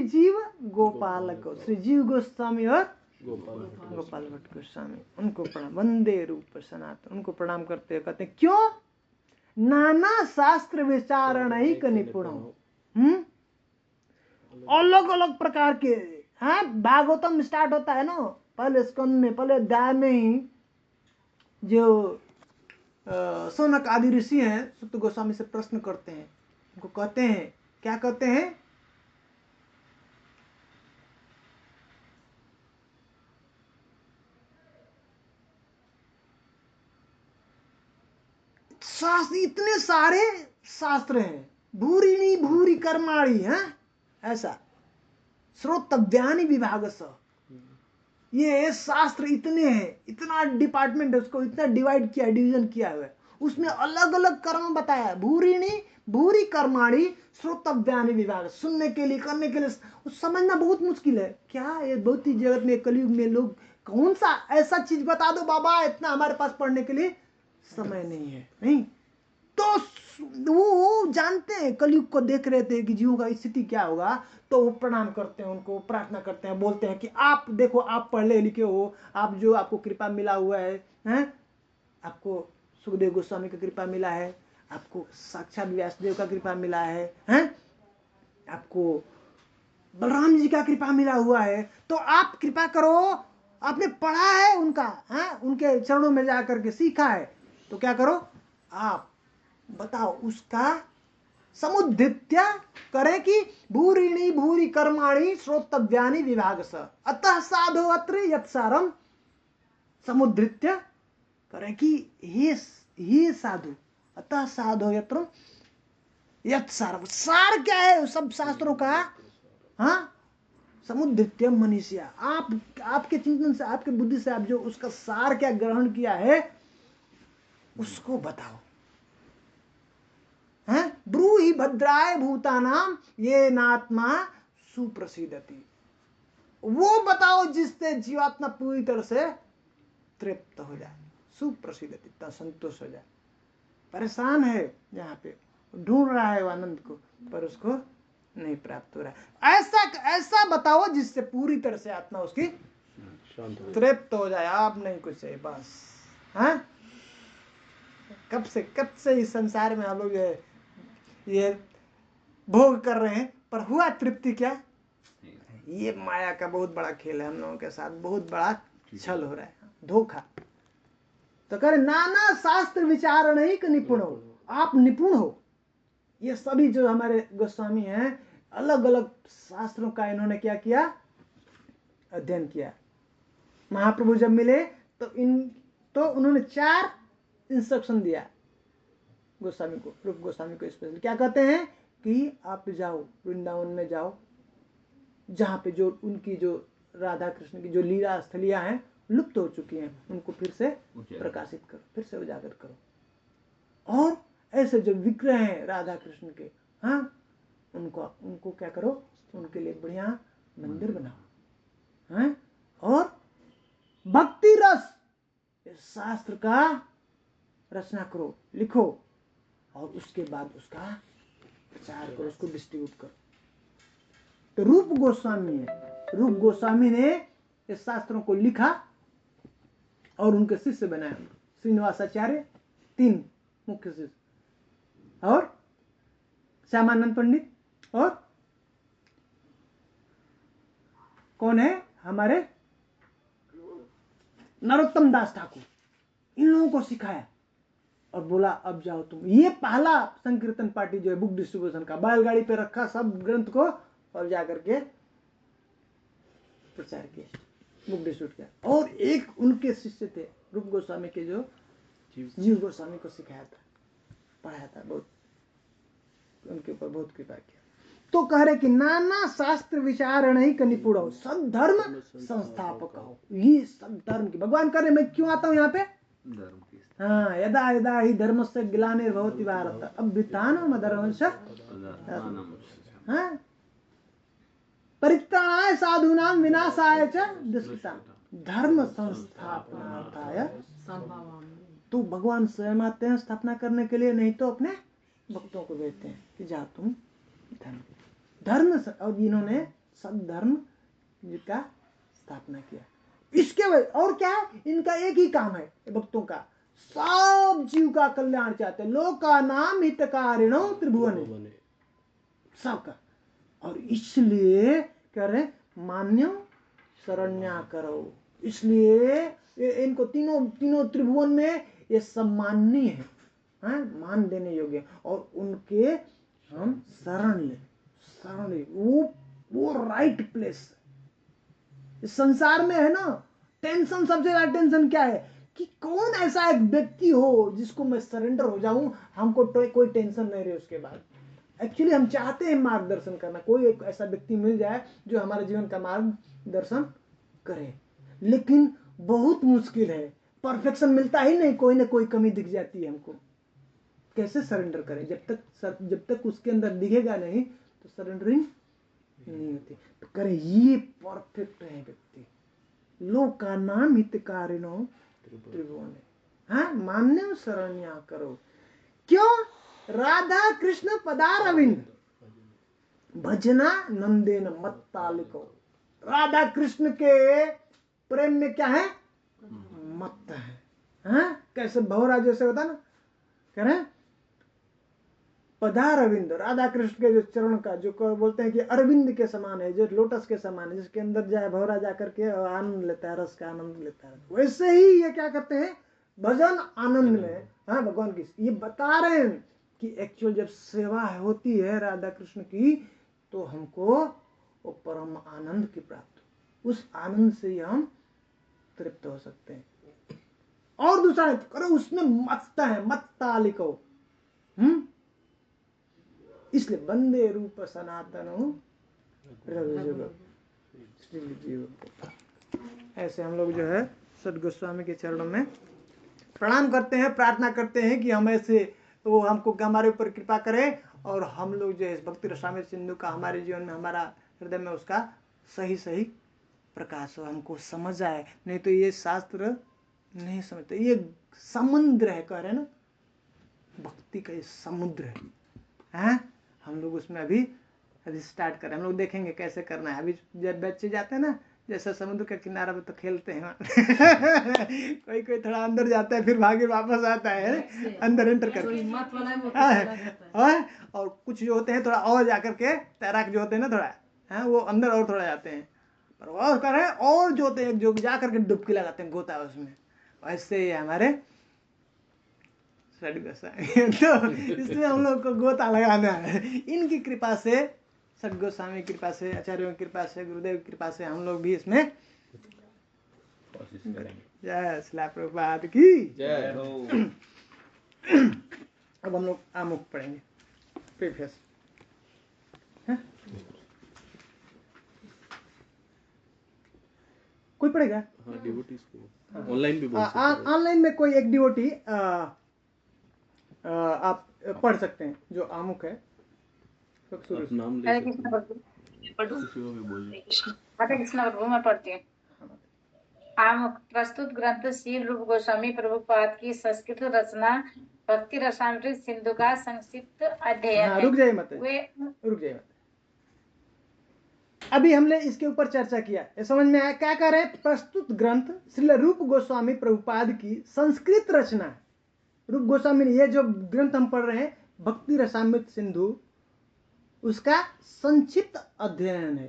जीव गोपालक, श्री जीव गोस्वामी और गोपाल भट्ट गोस्वामी, उनको प्रणाम। वंदे रूप सनातन, उनको प्रणाम करते हैं। कहते हैं क्यों? नाना शास्त्र विचारणैक निपुण, अलग अलग प्रकार के। हाँ, भागवतम स्टार्ट होता है ना, पहले स्कंद में, पहले अध्याय में ही जो सौनक आदि ऋषि हैं सुत गोस्वामी से प्रश्न करते हैं। उनको कहते हैं, क्या कहते हैं? शास्त्र, इतने सारे शास्त्र हैं, भूरिणी भूरि कर्माणी है, ऐसा श्रोतव्यानि विभाग स, ये शास्त्र इतने हैं, इतना डिपार्टमेंट है, उसको इतना डिवाइड किया, डिवीजन किया हुआ है, उसमें अलग अलग कर्म बताया। भूरिणी भूरि कर्माणी श्रोतव्यानि विभाग, सुनने के लिए, करने के लिए, समझना बहुत मुश्किल है। क्या ये भौतिक जगत में, कलयुग में लोग कौन सा ऐसा चीज बता दो बाबा, इतना हमारे पास पढ़ने के लिए समय नहीं है। नहीं तो वो जानते हैं, कलयुग को देख रहे थे कि जीवों का स्थिति क्या होगा, तो वो प्रणाम करते हैं, उनको प्रार्थना करते हैं, बोलते हैं कि आप देखो, आप पढ़े लिखे हो, आप जो आपको कृपा मिला हुआ है, हैं? आपको सुखदेव गोस्वामी का कृपा मिला है, आपको साक्षात व्यासदेव का कृपा मिला है, हैं? आपको बलराम जी का कृपा मिला हुआ है, तो आप कृपा करो, आपने पढ़ा है उनका, हैं? उनके चरणों में जाकर के सीखा है, तो क्या करो, आप बताओ उसका समुद्धित्य करें कि भूरिणी भूरि कर्माणि श्रोतव्यानि विभाग स, अतः साधो अत्र यत्सारम, समुद्धृत्य करें कि हे साधु, अतः साधो यत्र यत्सारम, सार क्या है सब शास्त्रों का? हाँ, समुद्धृत्य मनीषिया, आपके चिंतन से, आपके बुद्धि से आप जो उसका सार क्या ग्रहण किया है उसको बताओ। ब्रूहि भद्राय भूतानाम ये नात्मा सुप्रसिद्धति, वो बताओ जिससे जीवात्मा पूरी तरह से तृप्त हो जाए, सुप्रसिद्धति, संतुष्ट हो जाए। परेशान है यहाँ पे, ढूंढ रहा है आनंद को, पर उसको नहीं प्राप्त हो रहा है। ऐसा बताओ जिससे पूरी तरह से आत्मा उसकी तृप्त हो जाए। आप नहीं कुछ है बस। हाँ, कब से इस संसार में हम लोग ये भोग कर रहे हैं, पर हुआ तृप्ति क्या? ये माया का बहुत बड़ा खेल है, हम लोगों के साथ बहुत बड़ा छल हो रहा है, धोखा। तो कह रहे नाना शास्त्र विचारणैक निपुण हो, आप निपुण हो। ये सभी जो हमारे गोस्वामी हैं, अलग अलग शास्त्रों का इन्होंने क्या किया? अध्ययन किया। महाप्रभु जब मिले तो उन्होंने 4 इंस्ट्रक्शन दिया गोस्वामी को, रूप गोस्वामी को स्पेशल। क्या कहते हैं कि आप जाओ वृंदावन में, जाओ जहाँ पे जो उनकी जो राधा कृष्ण की जो लीला स्थलियां हैं लुप्त हो चुकी हैं, उनको फिर से प्रकाशित करो, फिर से उजागर करो। और ऐसे जो विग्रह हैं राधा कृष्ण के, हाँ, उनको क्या करो, उनके लिए बढ़िया मंदिर बनाओ, हाँ? और भक्ति रस, शास्त्र का रचना करो, लिखो, और उसके बाद उसका प्रचार करो, उसको डिस्ट्रीब्यूट करो। तो रूप गोस्वामी है, रूप गोस्वामी ने इस शास्त्रों को लिखा और उनके शिष्य बनाया। श्रीनिवासाचार्य 3 मुख्य शिष्य, और श्यामानंद पंडित, और कौन है हमारे नरोत्तम दास ठाकुर, इन लोगों को सिखाया और बोला अब जाओ तुम। ये पहला संकीर्तन पार्टी जो है बुक डिस्ट्रीब्यूशन का, बैलगाड़ी पे रखा सब ग्रंथ को और जाकर के प्रचार किया, बुक डिस्ट्रीब्यूट किया। और एक उनके शिष्य थे रूप गोस्वामी के जो जीव गोस्वामी को सिखाया था, पढ़ाया था, बहुत उनके ऊपर बहुत कृपा किया। तो कह रहे कि नाना शास्त्र विचारण ही निपुण हो, सद्धर्म संस्थापक हो। ये सद्धर्म की भगवान कर रहे, मैं क्यों आता हूँ यहाँ पे? धर्म की हाँ, यदा यदा ही धर्म से ग्लानिर्भवति भारत अभ्युत्थानम अधर्मस्य हाँ परित्राणाय साधूनां विनाशाय च दुष्कृताम् धर्म संस्थापनार्थाय तो भगवान स्वयं आते हैं स्थापना करने के लिए, नहीं तो अपने भक्तों को भेजते हैं कि जा तुम धर्म और इन्होंने सद्धर्म का स्थापना किया। इसके वजह और क्या है, इनका एक ही काम है भक्तों का, सब जीव का कल्याण चाहते हैं, लोक का नाम हितकारिणो त्रिभुवन सबका। और इसलिए कह रहे मान्यो शरण्या करो, इसलिए इनको तीनों त्रिभुवन में ये सब माननीय है, मान देने योग्य, और उनके हम शरण ले वो राइट प्लेस। इस संसार में है ना टेंशन, सबसे ज्यादा टेंशन क्या है कि कौन ऐसा एक व्यक्ति हो जिसको मैं सरेंडर हो जाऊं, हमको कोई टेंशन नहीं रहे उसके बाद। एक्चुअली हम चाहते हैं मार्गदर्शन करना, कोई एक ऐसा व्यक्ति मिल जाए जो हमारे जीवन का मार्गदर्शन करे, लेकिन बहुत मुश्किल है, परफेक्शन मिलता ही नहीं, कोई ना कोई कमी दिख जाती है हमको। कैसे सरेंडर करें? जब तक उसके अंदर दिखेगा नहीं तो सरेंडरिंग नहीं होती। तो करें ये परफेक्ट है व्यक्ति, लोक का नाम हितकारिणो त्रिभुवन, हाँ मान्य शरण्या करो। क्यों? राधा कृष्ण पदारविंद भजना नंदेन मत्तालिको। राधा कृष्ण के प्रेम में क्या है? मत्त है, हाँ? कैसे भौरा जैसे होता ना, कह रहे पदारविंद, राधा कृष्ण के जो चरण का जो बोलते हैं कि अरविंद के समान है, जो लोटस के समान है, जिसके अंदर जाए भौरा जाकर के आनंद लेता है, रस का आनंद लेता है, वैसे ही ये क्या करते हैं भजन आनंद में, हाँ भगवान की। ये बता रहे हैं कि एक्चुअल जब सेवा होती है राधा कृष्ण की तो हमको वो परम आनंद की प्राप्त, उस आनंद से ही हम तृप्त हो सकते हैं। और दूसरा करो उसमें मत्ता है, मत्तालिको, इसलिए वंदे रूप सनातन ऐसे हम लोग जो है सद गोस्वामी के चरणों में प्रणाम करते हैं, प्रार्थना करते हैं कि हम ऐसे वो हमको हमारे ऊपर कृपा करें और हम लोग जो है भक्ति रसामृत सिंधु का हमारे जीवन में, हमारा हृदय में उसका सही प्रकाश हो, हमको समझ आए। नहीं तो ये शास्त्र नहीं समझते, ये समुद्र है, कह रहे ना भक्ति का ये समुद्र है, हम लोग उसमें अभी स्टार्ट करें, हम लोग देखेंगे कैसे करना है। अभी जब बच्चे जाते हैं ना जैसे समुद्र के किनारे पे तो खेलते हैं कोई थोड़ा अंदर जाता है फिर भागे वापस आता है अंदर एंटर करके, और कुछ जो होते हैं थोड़ा और जाकर के तैराक जो होते हैं ना थोड़ा वो अंदर और थोड़ा जाते हैं, पर वो कर रहे हैं और जो होते हैं जो जा करके डुबकी लगाते हैं गोता उसमें, वैसे ही हमारे तो इसलिए हम लोग को गोता लगाना है। इनकी कृपा से, सद गोस्वामी की कृपा से, आचार्यों की कृपा से, गुरुदेव की कृपा से हम लोग भी इसमें कोशिश करेंगे। जय श्रील प्रभुपाद की जय। अब हम लोग आमुख पढ़ेंगे प्रीफेस। कोई पढ़ेगा? हाँ, डिवोटीज को ऑनलाइन भी बोल सकते हैं। ऑनलाइन में कोई एक डिवोटी आप पढ़ सकते हैं जो आमुख है। आप नाम ले सकते हैं, किसी को भी बोलिए। हरे कृष्ण प्रभु, मैं पढ़ती हूँ। आमुख प्रस्तुत ग्रंथ श्री रूप गोस्वामी प्रभुपाद की संस्कृत रचना भक्ति रसामृत सिंधु का संक्षिप्त अध्ययन है। रुक जाइए मत। अभी हमने इसके ऊपर चर्चा किया, ये समझ में आया क्या कह रहे हैं? प्रस्तुत ग्रंथ श्री रूप गोस्वामी प्रभुपाद की संस्कृत रचना है। रूप गोस्वामी ने ये जो ग्रंथ हम पढ़ रहे हैं भक्ति रसामृत सिंधु, उसका संक्षिप्त अध्ययन है।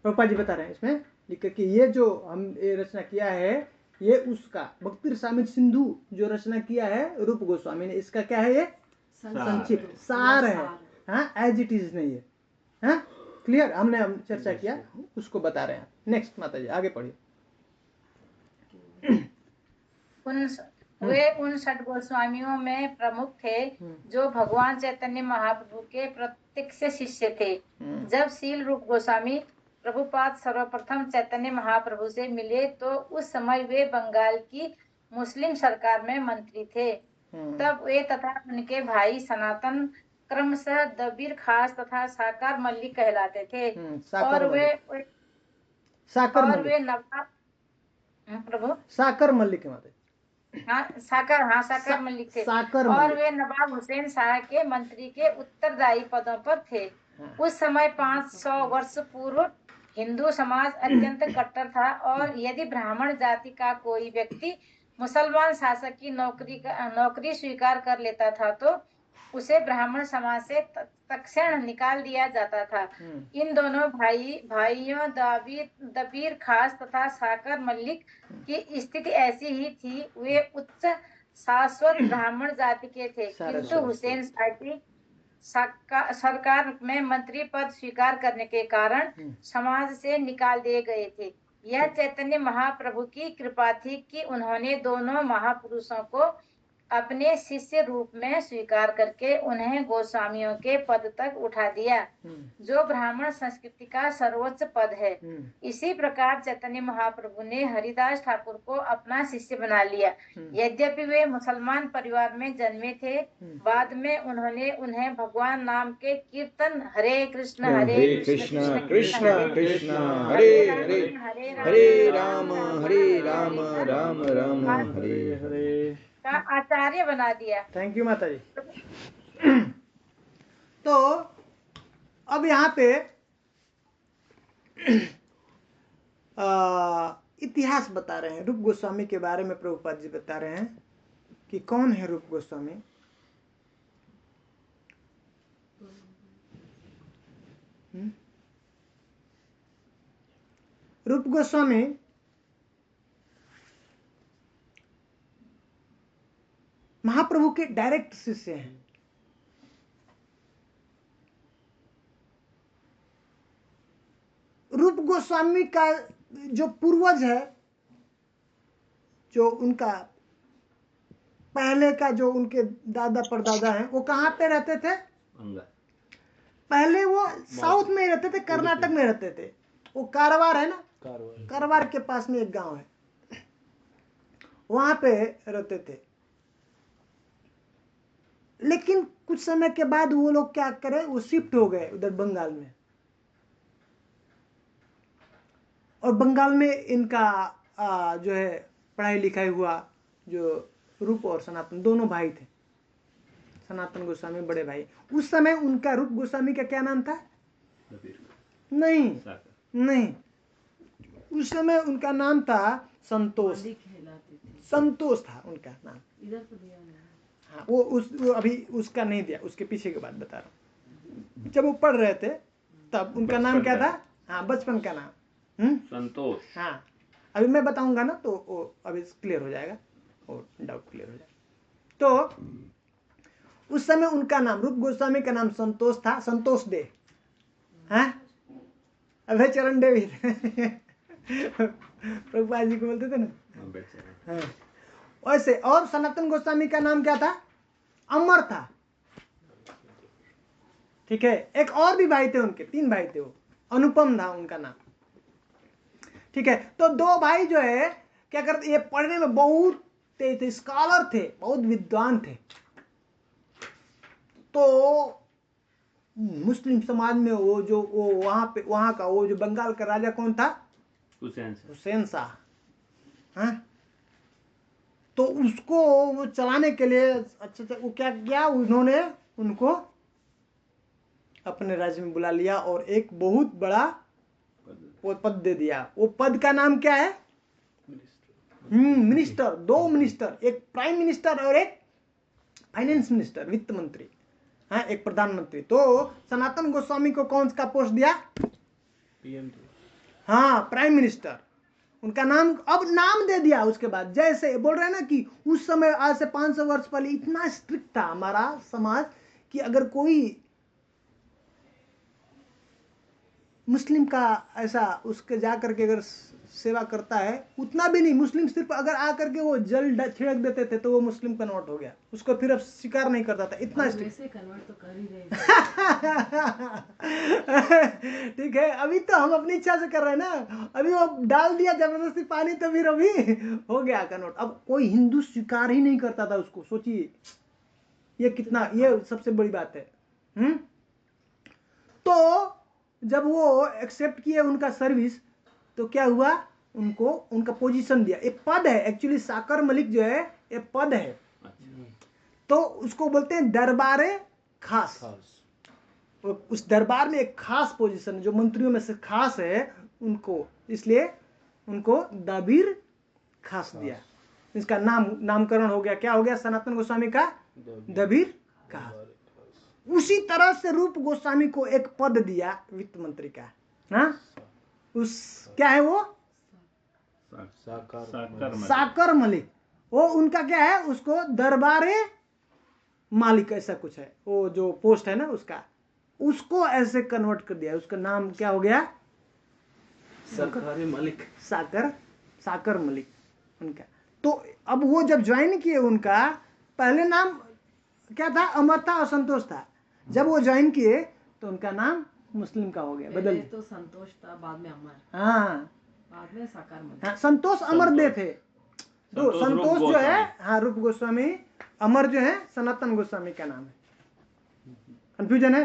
प्रभुपाद जी बता रहे हैं इसमें लिख कि ये जो हम ये रचना किया है ये उसका भक्ति रसामृत सिंधु जो रचना किया है रूप गोस्वामी ने, इसका क्या है? ये संक्षिप्त सार है, हाँ एज इट इज नहीं है, हाँ क्लियर। हमने चर्चा किया उसको बता रहे हैं। नेक्स्ट माता जी आगे पढ़िए। वे उन 6 गोस्वामियों में प्रमुख थे जो भगवान चैतन्य महाप्रभु के प्रत्यक्ष शिष्य थे। जब शील रूप गोस्वामी प्रभुपाद सर्वप्रथम चैतन्य महाप्रभु से मिले तो उस समय वे बंगाल की मुस्लिम सरकार में मंत्री थे। तब वे तथा उनके भाई सनातन क्रमशः दबीर खास तथा साकार मल्लिक कहलाते थे। और वे नवाब प्रभु साकर मल्लिक साकर मल्लिक थे। और वे नवाब हुसैन शाह के मंत्री के उत्तरदायी पदों पर थे। उस समय 500 वर्ष पूर्व हिंदू समाज अत्यंत कट्टर था और यदि ब्राह्मण जाति का कोई व्यक्ति मुसलमान शासक की नौकरी स्वीकार कर लेता था तो उसे ब्राह्मण समाज से तत्क्षण निकाल दिया जाता था। इन दोनों भाइयों दबीर खास तथा साकर मल्लिक की स्थिति ऐसी ही थी। वे उच्च शाश्वत ब्राह्मण जाति के थे, किंतु हुसैन शाह की सरकार में मंत्री पद स्वीकार करने के कारण समाज से निकाल दिए गए थे। यह चैतन्य महाप्रभु की कृपा थी कि उन्होंने दोनों महापुरुषों को अपने शिष्य रूप में स्वीकार करके उन्हें गोस्वामियों के पद तक उठा दिया, जो ब्राह्मण संस्कृति का सर्वोच्च पद है। इसी प्रकार चैतन्य महाप्रभु ने हरिदास ठाकुर को अपना शिष्य बना लिया। यद्यपि वे मुसलमान परिवार में जन्मे थे, बाद में उन्होंने उन्हें भगवान नाम के कीर्तन हरे कृष्ण कृष्ण कृष्ण हरे हरे हरे राम राम राम हरे हरे का आचार्य बना दिया। थैंक यू माता जी। तो अब यहाँ पे इतिहास बता रहे हैं, रूप गोस्वामी के बारे में प्रभुपाद जी बता रहे हैं कि कौन है रूप गोस्वामी। रूप गोस्वामी महाप्रभु के डायरेक्ट शिष्य हैं। रूप गोस्वामी का जो पूर्वज है, जो उनका पहले का जो उनके दादा परदादा हैं, वो कहाँ पे रहते थे? पहले वो साउथ में रहते थे, कर्नाटक में रहते थे। वो कारवार है ना, कारवार के पास में एक गांव है, वहां पे रहते थे। लेकिन कुछ समय के बाद वो लोग क्या करे, वो शिफ्ट हो गए उधर बंगाल में। और बंगाल में इनका जो है पढ़ाई लिखाई हुआ। जो रूप और सनातन दोनों भाई थे, सनातन गोस्वामी बड़े भाई। उस समय उनका रूप गोस्वामी का क्या नाम था? नहीं, उस समय उनका नाम था संतोष। संतोष था उनका नाम। हाँ, वो अभी उसका नहीं दिया, उसके पीछे की बात बता रहा हूँ। जब वो पढ़ रहे थे तब उनका नाम क्या था? हाँ, बचपन का नाम संतोष। हाँ, अभी मैं बताऊंगा ना तो वो अभी क्लियर हो जाएगा और डाउट क्लियर हो जाएगा। तो उस समय उनका नाम, रूप गोस्वामी का नाम संतोष था, संतोष डे। हाँ, अभय चरण डे भी प्रभुपाद जी को बोलते थे ना। हाँ, वैसे। और सनातन गोस्वामी का नाम क्या था? अमर था। ठीक है। एक और भी भाई थे उनके, 3 भाई थे, वो अनुपम था उनका नाम। ठीक है। तो 2 भाई जो है क्या करते, ये पढ़ने में बहुत तेज थे, स्कॉलर थे, बहुत विद्वान थे। तो मुस्लिम समाज में वो जो वहां का वो जो बंगाल का राजा कौन था? हुसैन शाह। हाँ, तो उसको वो चलाने के लिए अच्छा वो क्या किया, उन्होंने उनको अपने राज्य में बुला लिया और एक बहुत बड़ा वो पद दे दिया। वो पद का नाम क्या है? मिनिस्टर। 2 मिनिस्टर, एक प्राइम मिनिस्टर और एक फाइनेंस मिनिस्टर, वित्त मंत्री। हाँ, एक प्रधानमंत्री। तो सनातन गोस्वामी को कौन सा पोस्ट दिया? हाँ, प्राइम मिनिस्टर। उनका नाम अब नाम दे दिया उसके बाद। जैसे बोल रहे हैं ना कि उस समय आज से 500 वर्ष पहले इतना स्ट्रिक्ट था हमारा समाज कि अगर कोई मुस्लिम का ऐसा उसके जा करके अगर सेवा करता है उतना भी नहीं, मुस्लिम सिर्फ अगर आ करके वो जल छिड़क देते थे तो वो मुस्लिम कन्वर्ट हो गया, उसको फिर अब स्वीकार नहीं करता था, इतना वैसे कन्वर्ट तो कर ही रहे ठीक है, अभी तो हम अपनी इच्छा से कर रहे हैं ना, अभी वो डाल दिया जबरदस्ती पानी तो फिर अभी हो गया कन्वर्ट। अब कोई हिंदू स्वीकार ही नहीं करता था उसको, सोचिए ये कितना, ये सबसे बड़ी बात है। तो जब वो एक्सेप्ट किए उनका सर्विस तो क्या हुआ, उनको उनका पोजीशन दिया, एक पद है एक्चुअली, साकर मलिक जो है एक पद है, तो उसको बोलते हैं दरबारे खास। उस दरबार में एक खास पोजीशन है, जो मंत्रियों में से खास है उनको, इसलिए उनको दबीर खास दिया। इसका नामकरण हो गया, क्या हो गया, सनातन गोस्वामी का दबीर खास। उसी तरह से रूप गोस्वामी को एक पद दिया वित्त मंत्री का, हाँ, उस क्या है वो, साकर मलिक, वो उनका क्या है, उसको दरबारे मालिक ऐसा कुछ है, वो जो पोस्ट है ना उसका, उसको ऐसे कन्वर्ट कर दिया, उसका नाम क्या हो गया, सरकारी मलिक, साकर मलिक उनका। तो अब वो जब ज्वाइन किए, उनका पहले नाम क्या था, अमर था और संतोष था, जब वो ज्वाइन किए तो उनका नाम मुस्लिम का हो गया, बदल तो संतोष था, बाद में अमर, हाँ बाद में साकार मलिक। हाँ, संतोष अमर दे थे, तो संतोष जो है, हाँ, रूप गोस्वामी, अमर जो है सनातन गोस्वामी का नाम है। कंफ्यूजन है,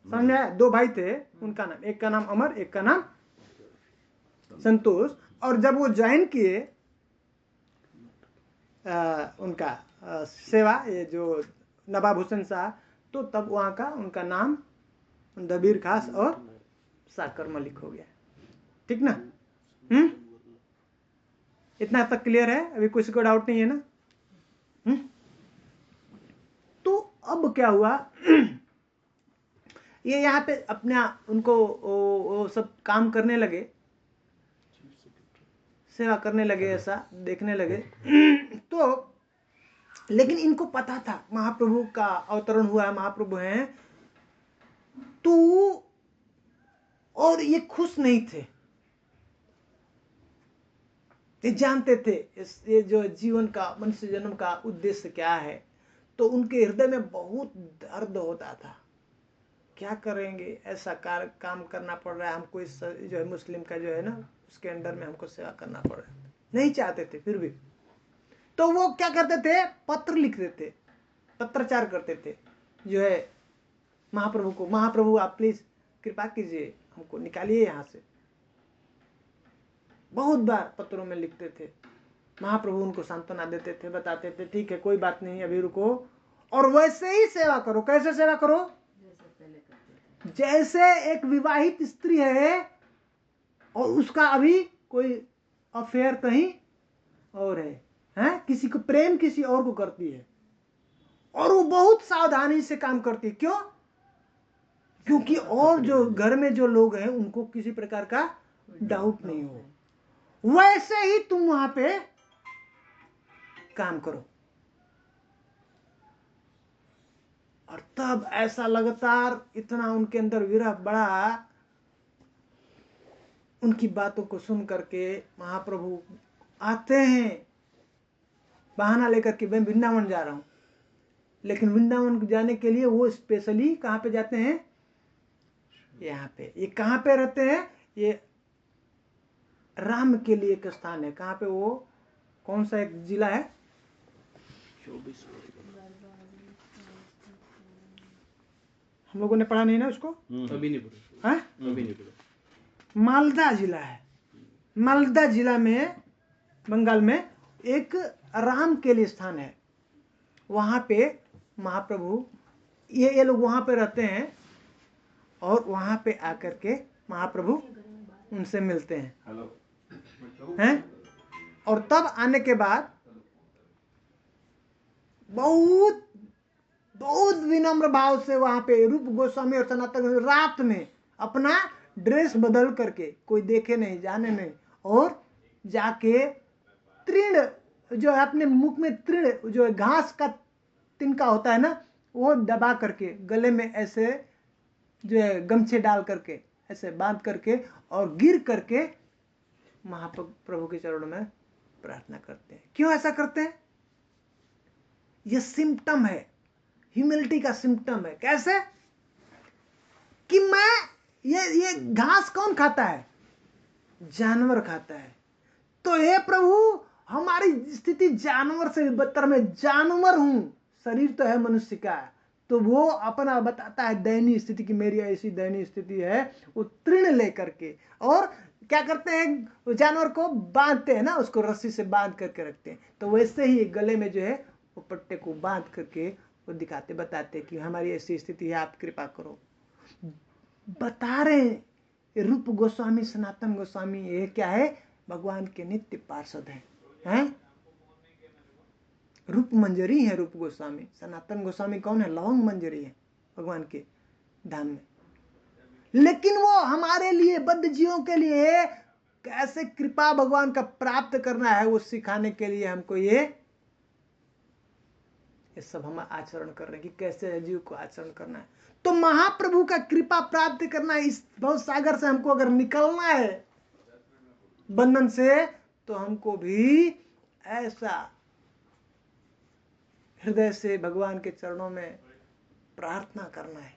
समझ में आया, दो भाई थे, उनका नाम, एक का नाम अमर, एक का नाम संतोष। और जब वो ज्वाइन किए उनका सेवा, ये जो नवाब हुसैन शाह, तो तब वहाँ का उनका नाम दबीर खास और साकर मलिक हो गया, ठीक ना। इतना तक क्लियर है, अभी किसी को डाउट नहीं है ना। तो अब क्या हुआ, ये यहाँ पे अपना उनको वो सब काम करने लगे, सेवा करने लगे, ऐसा देखने लगे। तो लेकिन इनको पता था महाप्रभु का अवतरण हुआ है, महाप्रभु हैं, तो और ये खुश नहीं थे, ये जानते थे ये जो जीवन का, मनुष्य जन्म का उद्देश्य क्या है, तो उनके हृदय में बहुत दर्द होता था, क्या करेंगे, ऐसा काम करना पड़ रहा है हमको, इस जो है मुस्लिम का जो है ना उसके अंडर में हमको सेवा करना पड़ रहा है, नहीं चाहते थे फिर भी। तो वो क्या करते थे, पत्र लिखते थे, पत्राचार करते थे जो है महाप्रभु को, महाप्रभु आप प्लीज कृपा कीजिए, हमको निकालिए यहाँ से। बहुत बार पत्रों में लिखते थे, महाप्रभु उनको सांत्वना देते थे, बताते थे ठीक है कोई बात नहीं, अभी रुको, और वैसे ही सेवा करो। कैसे सेवा करो, जैसे एक विवाहित स्त्री है और उसका अभी कोई अफेयर कहीं और है, किसी को प्रेम किसी और को करती है, और वो बहुत सावधानी से काम करती है, क्यों, क्योंकि और जो घर में जो लोग हैं उनको किसी प्रकार का डाउट नहीं हो, वैसे ही तुम वहां पे काम करो। और तब ऐसा लगातार इतना उनके अंदर विरह बढ़ा, उनकी बातों को सुन करके महाप्रभु आते हैं बहाना लेकर के, मैं वृंदावन जा रहा हूं, लेकिन वृंदावन जाने के लिए वो स्पेशली कहां पे जाते हैं, यहाँ पे। ये कहां पे रहते हैं, ये राम के लिए एक स्थान है, कहां पे, वो कौन सा एक जिला है, हम लोगों ने पढ़ा नहीं ना उसको, अभी नहीं पढ़ा, अभी नहीं पढ़ा, मालदा जिला है, मालदा जिला में बंगाल में एक राम के लिए स्थान है, वहां पे महाप्रभु ये लोग वहां पे रहते हैं, और वहां पे आकर के महाप्रभु उनसे मिलते हैं, और तब आने के बाद बहुत बहुत विनम्र भाव से वहां पे रूप गोस्वामी और सनातन रात में अपना ड्रेस बदल करके, कोई देखे नहीं जाने नहीं, और जाके तृण जो है अपने मुख में, तृण जो है घास का तिनका होता है ना, वो दबा करके गले में ऐसे जो है गमछे डाल करके ऐसे बांध करके और गिर करके महाप्रभु के चरणों में प्रार्थना करते हैं। क्यों ऐसा करते हैं? यह सिम्टम है, ह्यूमिलिटी का सिम्टम है। कैसे कि मैं ये घास कौन खाता है? जानवर खाता है। तो हे प्रभु, हमारी स्थिति जानवर से भी बदतर, मैं जानवर हूं, शरीर तो है मनुष्य का। तो वो अपना बताता है दयनीय स्थिति की मेरी ऐसी दयनीय स्थिति है। वो तृण लेकर के और क्या करते हैं, जानवर को बांधते हैं ना, उसको रस्सी से बांध करके रखते हैं। तो वैसे ही गले में जो है वो पट्टे को बांध करके वो दिखाते बताते कि हमारी ऐसी स्थिति है, आप कृपा करो। बता रहे रूप गोस्वामी, सनातन गोस्वामी, ये क्या है? भगवान के नित्य पार्षद हैं? रूप मंजरी है रूप गोस्वामी। सनातन गोस्वामी कौन है? लौंग मंजरी है भगवान के धाम में। लेकिन वो हमारे लिए, बद्ध जीवों के लिए कैसे कृपा भगवान का प्राप्त करना है, वो सिखाने के लिए हमको ये सब हम आचरण कर रहे हैं कि कैसे जीव को आचरण करना है। तो महाप्रभु का कृपा प्राप्त करना है। इस भव सागर से हमको अगर निकलना है बंधन से, तो हमको भी ऐसा हृदय से भगवान के चरणों में प्रार्थना करना है।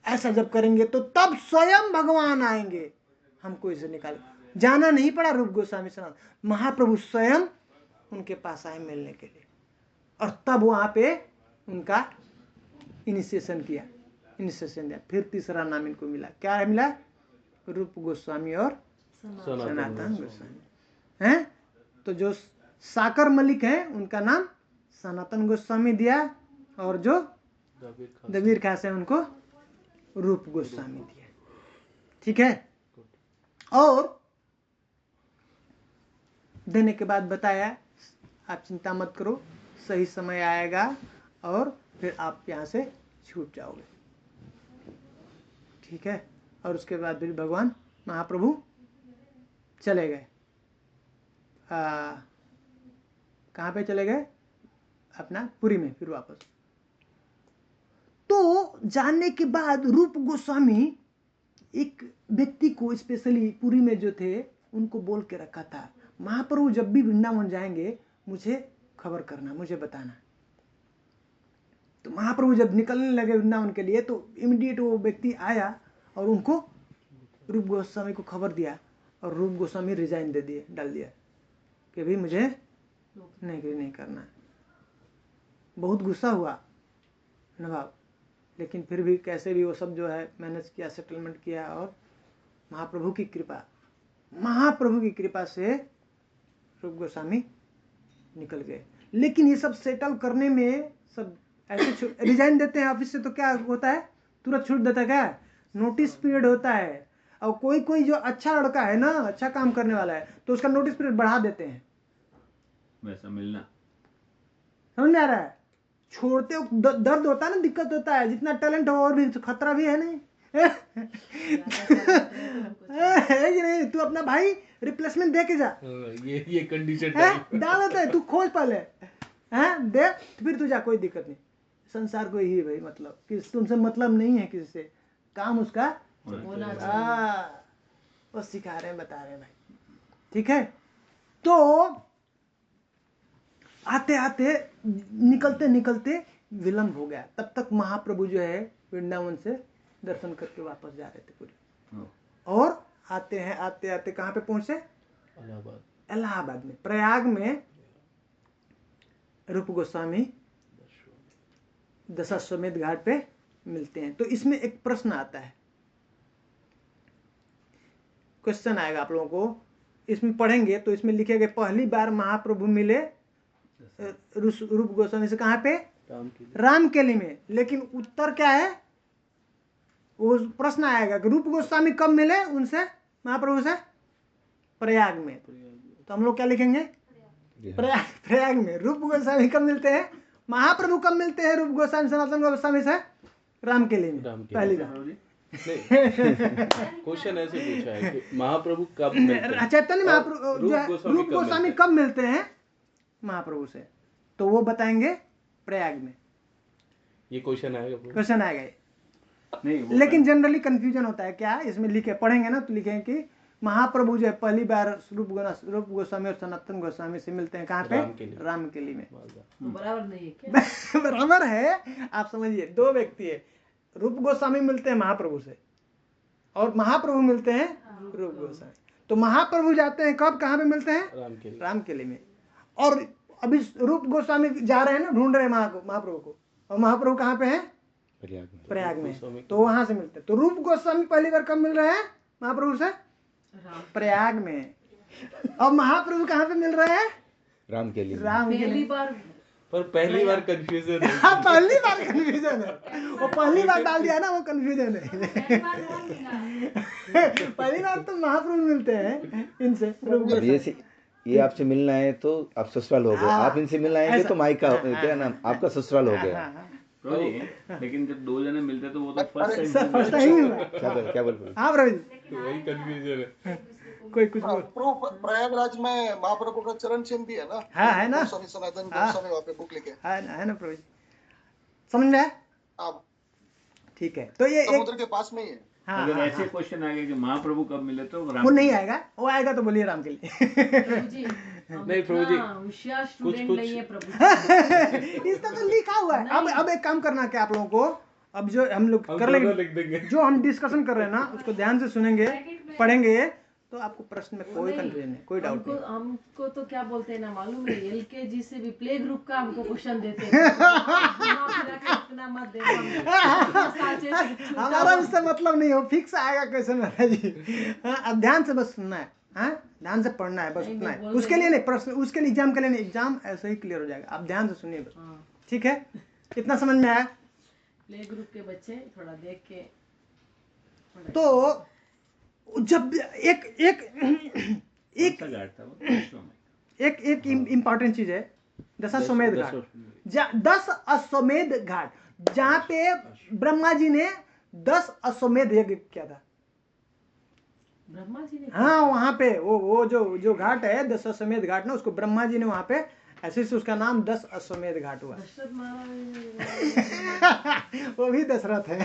ऐसा जब करेंगे तो तब स्वयं भगवान आएंगे, हमको इसे निकाल। जाना नहीं पड़ा रूप गोस्वामी सनातन, महाप्रभु स्वयं उनके पास आए मिलने के लिए। और तब वहां पे उनका इनिशिएशन किया, इनिशिएशन दिया। फिर तीसरा नाम इनको मिला। क्या मिला? रूप गोस्वामी और सनातन गोस्वामी हैं। तो जो साकर मलिक है उनका नाम सनातन गोस्वामी दिया, और जो दबीर खास है उनको रूप गोस्वामी दिया। ठीक है। और देने के बाद बताया, आप चिंता मत करो, सही समय आएगा और फिर आप यहाँ से छूट जाओगे। ठीक है। और उसके बाद फिर भगवान महाप्रभु चले गए। कहाँ पे चले गए? अपना पुरी में फिर वापस। तो जानने के बाद रूप गोस्वामी एक व्यक्ति को स्पेशली पुरी में जो थे उनको बोल के रखा था, महाप्रभु जब भी वृंदावन जाएंगे मुझे खबर करना, मुझे बताना। तो महाप्रभु जब निकलने लगे वृंदावन के लिए तो इमीडिएट वो व्यक्ति आया और उनको रूप गोस्वामी को खबर दिया, और रूप गोस्वामी रिजाइन दे दिए, डाल दिया कि भाई मुझे नहीं करना। बहुत गुस्सा हुआ नवाब, लेकिन फिर भी कैसे भी वो सब जो है मैनेज किया, सेटलमेंट किया, और महाप्रभु की कृपा से रूप गोस्वामी निकल गए। लेकिन ये सब सेटल करने में सब ऐसे रिजाइन देते हैं ऑफिस से तो क्या होता है, तुरंत छूट देता है क्या? नोटिस पीरियड होता है। और कोई जो अच्छा लड़का है ना, अच्छा काम करने वाला है, तो उसका नोटिस पीरियड बढ़ा देते हैं। वैसा मिलना, समझ में आ रहा है? छोड़ते दर्द होता है ना, दिक्कत होता है। जितना टैलेंट हो और भी तो खतरा भी है नहीं है कि नहीं? तू अपना भाई रिप्लेसमेंट दे के जा, ये कंडीशन डाल होता है, तू खोज पहले हैं, दे फिर तू जा, कोई दिक्कत नहीं। संसार को यही है भाई, मतलब कि तुमसे मतलब नहीं है किसी से, काम उसका होना चाहिए। वो सिखा रहे हैं, बता रहे हैं भाई। ठीक है। तो आते आते निकलते विलंब हो गया। तब तक महाप्रभु जो है वृंदावन से दर्शन करके वापस जा रहे थे पूरे। और आते आते कहाँ पे पहुंचे? इलाहाबाद में, प्रयाग में रूप गोस्वामी दशाश्वमेध घाट पे मिलते हैं। तो इसमें एक प्रश्न आता है, क्वेश्चन आएगा आप लोगों को, इसमें पढ़ेंगे तो इसमें लिखेंगे पहली बार महाप्रभु मिले रूप गोस्वामी से कहाँ पे? रामकेली में। लेकिन उत्तर क्या है? वो प्रश्न आएगा कि रूप गोस्वामी कब मिले उनसे, महाप्रभु से? प्रयाग में। तो हम लोग क्या लिखेंगे? प्रयाग में। रूप गोस्वामी कब मिलते हैं? महाप्रभु कब मिलते हैं रूप गोस्वामी सनातन गोस्वामी से? रामकेली में पहली बार। क्वेश्चन ऐसे पूछा है कि महाप्रभु कब मिलते हैं? चैतन्य महाप्रभु रूप गोस्वामी कब मिलते हैं महाप्रभु से? तो वो बताएंगे प्रयाग में। ये क्वेश्चन आएगा। क्वेश्चन आएगा। नहीं लेकिन जनरली कंफ्यूजन होता है क्या, इसमें लिखे पढ़ेंगे ना तो लिखेंगे कि महाप्रभु जो है पहली बार रूप गोस्वामी और सनातन गोस्वामी से मिलते हैं कहाँ पे, रामकेली में। बराबर नहीं है क्या? बराबर है, आप समझिए, दो व्यक्ति है, रूप गोस्वामी मिलते हैं महाप्रभु से और महाप्रभु मिलते हैं रूप गोस्वामी। तो महाप्रभु जाते हैं कब, कहाँ पे मिलते हैं, रामकेली में। और अभी रूप गोस्वामी जा रहे हैं ना, ढूंढ रहे हैं महाप्रभु को, और महाप्रभु कहाँ पे हैं, प्रयाग में, तो वहां से मिलते हैं। तो रूप गोस्वामी पहली बार कब मिल रहे हैं महाप्रभु से, प्रयाग में। और महाप्रभु कहाँ पे मिल रहे हैं, रामकेली। पहली बार, पर पहली बार कंफ्यूजन है। हाँ, पहली बार कंफ्यूजन है, वो पहली बार डाल दिया ना, वो कंफ्यूजन है। पहली बार तो महाप्रभु मिलते हैं इनसे। ये आपसे मिलना है तो आप ससुराल हो गए, आप इनसे मिलना है तो मायका, क्या नाम आपका, ससुराल हो गया। लेकिन जब दो जने मिलते तो वो तो फर्स्ट टाइम हुआ। क्या बोल हाँ प्रवीण, वही कंफ्यूजन है। कोई कुछ बोल। प्रयागराज में महाप्रभु का चरण चिन्ह भी है ना। हाँ है ना, स्वामी सनातन गोस्वामी वहाँ पे बुक लिखे है ना प्रवीण, समझ में आया? ठीक है, तो ये समुद्र के पास में ही है। हाँ, अगर ऐसे क्वेश्चन आ गए कि महाप्रभु कब मिले तो वो नहीं आएगा, वो आएगा तो बोलिए राम के लिए। नहीं प्रभु जी, होशियार स्टूडेंट नहीं है प्रभु इसका तो लिखा हुआ है। अब एक काम करना क्या आप लोगों को, अब जो हम लोग कर लेंगे, जो हम डिस्कशन कर रहे हैं ना उसको ध्यान से सुनेंगे, पढ़ेंगे, तो आपको प्रश्न में कोई कंफ्यूजन नहीं, कोई डाउट नहीं। हमको तो क्या बोलते हैं ना मालूम है, एलकेजी से भी प्ले ग्रुप का हमको क्वेश्चन देते हैं। इतना मत दे, हमारा इससे मतलब नहीं हो, फिक्स आएगा क्वेश्चन महाराज जी। अब ध्यान से बस सुनना है, हाँ ध्यान से पढ़ना है, बस उतना है। उसके लिए नहीं प्रश्न, उसके लिए एग्जाम के लिए नहीं, एग्जाम ऐसे ही क्लियर हो जाएगा। आप ध्यान से सुनिए बस, ठीक है? कितना समझ में आया? प्ले ग्रुप के बच्चे थोड़ा देख के, तो जब एक इम्पॉर्टेंट चीज है, दशाश्वमेध घाट, 10 अश्वमेध घाट, जहाँ पे ब्रह्मा जी ने 10 अश्वमेध यज्ञ किया था। ब्रह्मा जी ने, हाँ वहाँ पे वो जो घाट है 10 अश्वमेध घाट ना, उसको ब्रह्मा जी ने वहाँ पे ऐसे से उसका नाम 10 अश्वमेध घाट हुआ। वो भी दशरथ है।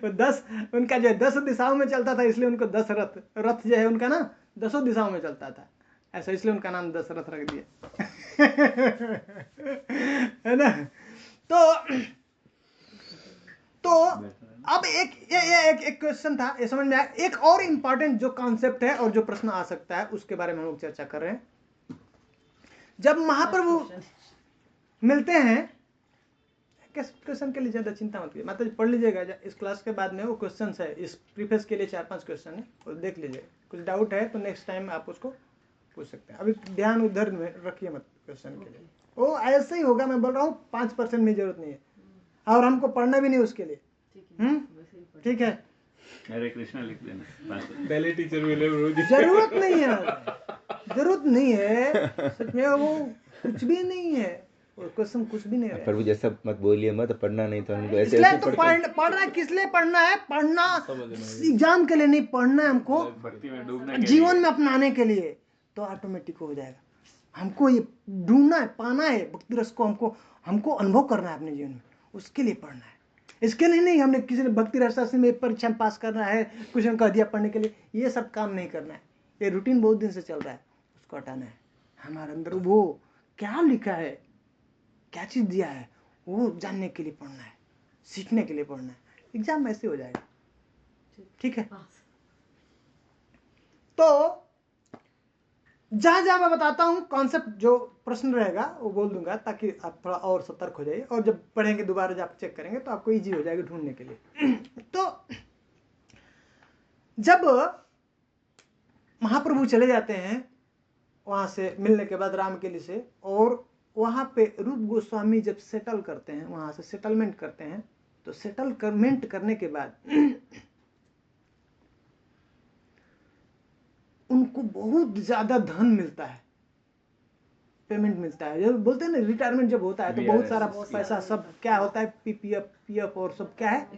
वो 10 उनका जो 10 दिशाओं में चलता था, इसलिए उनको दशरथ, रथ जो है उनका ना 10 दिशाओं में चलता था, ऐसा इसलिए उनका नाम दशरथ रख दिया। है ना? तो अब एक क्वेश्चन था, ये समझ में आया? एक और इम्पॉर्टेंट जो कॉन्सेप्ट है और जो प्रश्न आ सकता है उसके बारे में हम लोग चर्चा कर रहे हैं। जब महाप्रभु मिलते हैं, क्वेश्चन के लिए ज्यादा चिंता मत कीजिए, माता जी पढ़ लीजिएगा इस क्लास के बाद में, वो क्वेश्चन है इस प्रीफेस के लिए 4-5 क्वेश्चन है, वो देख लीजिए। कुछ डाउट है तो नेक्स्ट टाइम आप उसको पूछ सकते हैं, अभी ध्यान उधर में रखिए मत क्वेश्चन के लिए। वो ऐसे ही होगा, मैं बोल रहा हूँ 5% में जरूरत नहीं है, और हमको पढ़ना भी नहीं उसके लिए। ठीक है, हरे कृष्णा लिख देना, पहले टीचर मिले प्रभु जी। जरूरत नहीं है, जरूरत नहीं है, सच में वो कुछ भी नहीं है, क्वेश्चन कुछ भी नहीं है। प्रभु जैसा मत बोलिए, मत पढ़ना नहीं तो हमको ऐसे इसलिए तो पढ़ना किस लिए पढ़ना है, पढ़ना एग्जाम के लिए नहीं, पढ़ना है हमको जीवन में अपनाने के लिए, तो ऑटोमेटिक हो जाएगा। हमको ये ढूंढना है, पाना है भक्ति रस को, हमको अनुभव करना है अपने जीवन में, उसके लिए पढ़ना है। इसके लिए नहीं हमने किसी ने भक्ति रस में परीक्षा में पास करना है, कुछ ने कह दिया पढ़ने के लिए, ये सब काम नहीं करना है। ये रूटीन बहुत दिन से चल रहा है, उसको हटाना है। हमारे अंदर वो क्या लिखा है, क्या चीज दिया है, वो जानने के लिए पढ़ना है, सीखने के लिए पढ़ना है। एग्जाम ऐसे हो जाएगा, ठीक है? तो जहां जहां मैं बताता हूं कॉन्सेप्ट, जो प्रश्न रहेगा वो बोल दूंगा, ताकि आप थोड़ा और सतर्क हो जाइए, और जब पढ़ेंगे दोबारा जब चेक करेंगे तो आपको इजी हो जाएगा ढूंढने के लिए। तो जब महाप्रभु चले जाते हैं वहां से मिलने के बाद रामकेली से, और वहां पे रूप गोस्वामी जब सेटल करते हैं, वहां से सेटलमेंट करते हैं, तो सेटलमेंट करने के बाद उनको बहुत ज्यादा धन मिलता है, पेमेंट मिलता है। जब बोलते हैं ना रिटायरमेंट जब होता है तो बहुत सारा पैसा सब क्या होता है, पीएफ और सब क्या है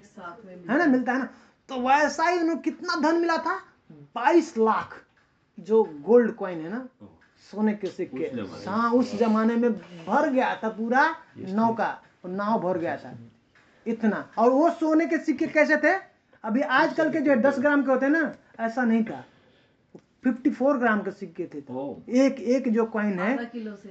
ना, मिलता है ना। तो वैसा ही उन्हें कितना धन मिला था, 22 लाख जो गोल्ड कॉइन है ना, सोने के सिक्के। हाँ, उस जमाने में भर गया था पूरा नाव का, नाव भर गया था। इतना। और वो सोने के सिक्के कैसे थे? अभी आजकल के जो 10 ग्राम के होते हैं ना, ऐसा नहीं था, 54 ग्राम के सिक्के थे। एक एक जो कॉइन है आधा किलो से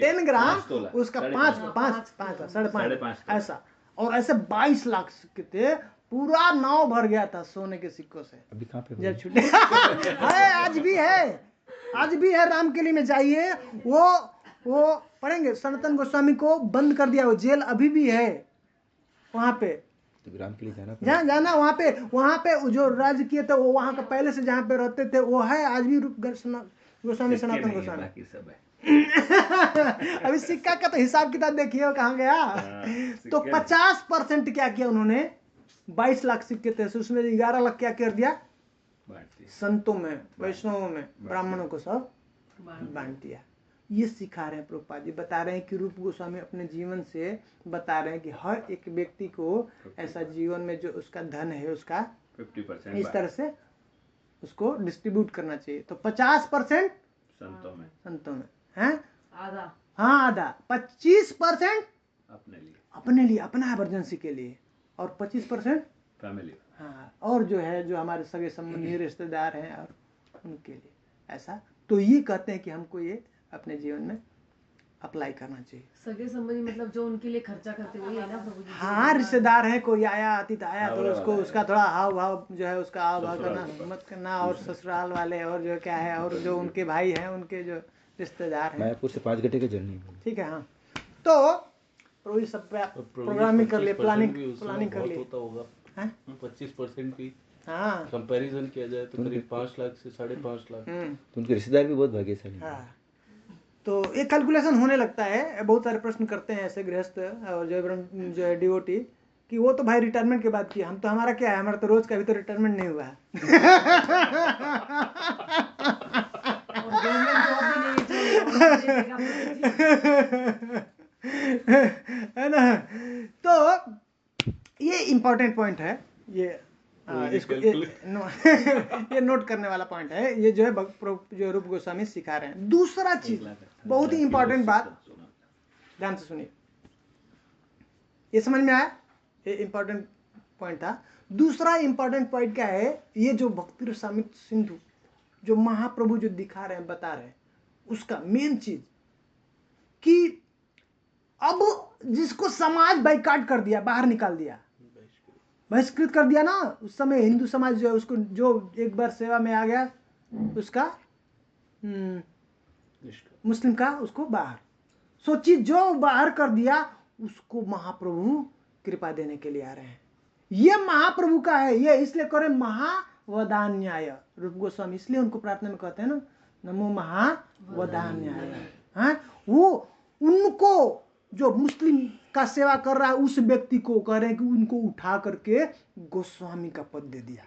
10 ग्राम, उसका 5.5 ऐसा। और ऐसे 22 लाख सिक्के थे, पूरा नाव भर गया था सोने के सिक्कों से। अभी कहाँ पे जब छुट्टी है, आज भी है, आज भी है। रामकिली में जाइए, वो पढ़ेंगे, सनातन गोस्वामी को बंद कर दिया, वो जेल अभी भी है वहाँ पे। तो रामकिली जाना वहाँ पे जो राज्य किए थे वो वहाँ का पहले से जहाँ पे रहते थे वो है आज भी। गोस्वामी सनातन गोस्वामी बाकी सब है। अभी सिक्का का तो हिसाब किताब देखिए वो कहाँ गया। तो 50% क्या किया उन्होंने? 22 लाख सिक्के थे, उसमें 11 लाख क्या कर दिया? संतों में, वैष्णवों में, ब्राह्मणों को सब बांट दिया। ये सिखा रहे हैं प्रभुपाद जी, बता रहे हैं कि रूप गोस्वामी अपने जीवन से बता रहे हैं कि हर एक व्यक्ति को ऐसा जीवन में जो उसका धन है उसका 50% इस तरह से उसको डिस्ट्रीब्यूट करना चाहिए। तो 50% संतों में है, आधा, हाँ आधा, 25% अपने लिए, अपना इमरजेंसी के लिए, और 25% फैमिली, हाँ, और जो है जो हमारे सगे संबंधी रिश्तेदार हैं और उनके लिए। ऐसा तो ये कहते हैं कि हमको ये अपने जीवन में अप्लाई करना चाहिए। सगे संबंधी मतलब जो उनके लिए खर्चा करते वही है ना प्रभु जी? हाँ, रिश्तेदार है, कोई आया अतिथि आया तो उसको उसका थोड़ा हाव भाव जो है उसका हाव भाव करना मत करना, और ससुराल वाले और जो क्या है, और जो उनके भाई हैं उनके जो रिश्तेदार हैं। मायापुर से 5 घंटे की जर्नी। ठीक है, हाँ। तो प्रभु सब प्रोग्रामिंग कर लिए, प्लानिंग कर लिए होगा 25% भी। हाँ, कंपैरिजन किया जाए तो करीब 5 लाख से 5.5 लाख। तो उनके रिश्तेदार भी बहुत भाग्यशाली हैं। हाँ, तो एक कैलकुलेशन होने लगता है। बहुत सारे प्रश्न करते हैं ऐसे गृहस्थ और जो है डिवोटी कि वो तो भाई रिटायरमेंट के बाद किया, हम तो हमारा क्या है, हमारा तो रोज का अभी तो रिटायरमेंट नहीं हुआ है। और गवर्नमेंट जॉब भी नहीं है ना। तो ये इम्पोर्टेंट पॉइंट है, ये इसको ये नोट करने वाला पॉइंट है। ये जो है जो रूप गोस्वामी सिखा रहे हैं। दूसरा चीज बहुत ही इंपॉर्टेंट बात, ध्यान से सुनिए, ये समझ में आया? ये इंपॉर्टेंट पॉइंट था। दूसरा इंपॉर्टेंट पॉइंट क्या है? ये जो भक्ति रसामृत सिंधु जो महाप्रभु जो दिखा रहे हैं, बता रहे हैं, उसका मेन चीज कि अब जिसको समाज बाइकाट कर दिया, बाहर निकाल दिया, बहिष्कृत कर दिया ना, उस समय हिंदू समाज जो है उसको, जो एक बार सेवा में आ गया उसका मुस्लिम का उसको बाहर, सोचिए जो बाहर कर दिया उसको महाप्रभु कृपा देने के लिए आ रहे हैं। ये महाप्रभु का है, ये इसलिए करे महावदान्याय रूप गोस्वामी, इसलिए उनको प्रार्थना में कहते हैं ना, नमो महावदान्याय। हाँ, वो उनको जो मुस्लिम का सेवा कर रहा है उस व्यक्ति को कह रहे हैं कि उनको उठा करके गोस्वामी का पद दे दिया।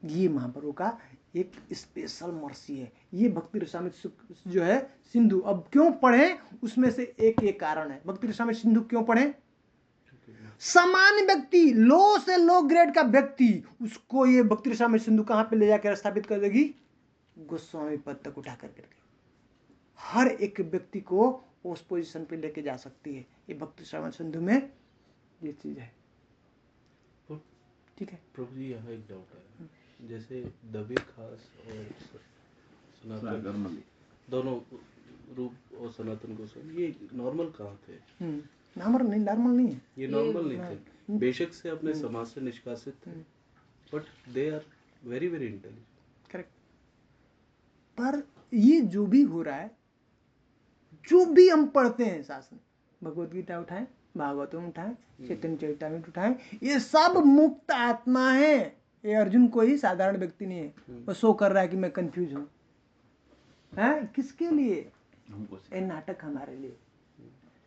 ये महाप्रभु का एक स्पेशल मर्सी है। ये भक्ति रसामृत जो है सिंधु अब क्यों पढ़े, उसमें से एक कारण है। भक्ति रसामृत सिंधु क्यों पढ़े? सामान्य व्यक्ति, लो से लो ग्रेड का व्यक्ति, उसको ये भक्ति रसामृत सिंधु कहां पे ले जाकर स्थापित कर देगी? गोस्वामी पद तक उठा करके। हर एक व्यक्ति को उस पोजीशन पे लेके जा सकती है। ये भक्ति रसामृत सिंधु में ये चीज है। ठीक है प्रभु जी, यहाँ एक डाउट है, जैसे दबे खास और सनातन दोनों रूप और सनातन गोस्वामी ये नॉर्मल कहाँ थे? नॉर्मल नहीं है, ये नॉर्मल नहीं थे, बेशक से अपने समाज से निष्कासित थे, but they are very very intelligent. Correct. पर ये जो भी हो रहा है, जो भी हम पढ़ते हैं शास्त्र, भगवत गीता उठाएं, भागवतम उठाएं, चैतन्य चरितामृत उठाएं, ये सब मुक्त आत्मा है। ये अर्जुन कोई साधारण व्यक्ति नहीं है, वो शो कर रहा है कि मैं कंफ्यूज हूं। हैं? किसके लिए? ये नाटक हमारे लिए।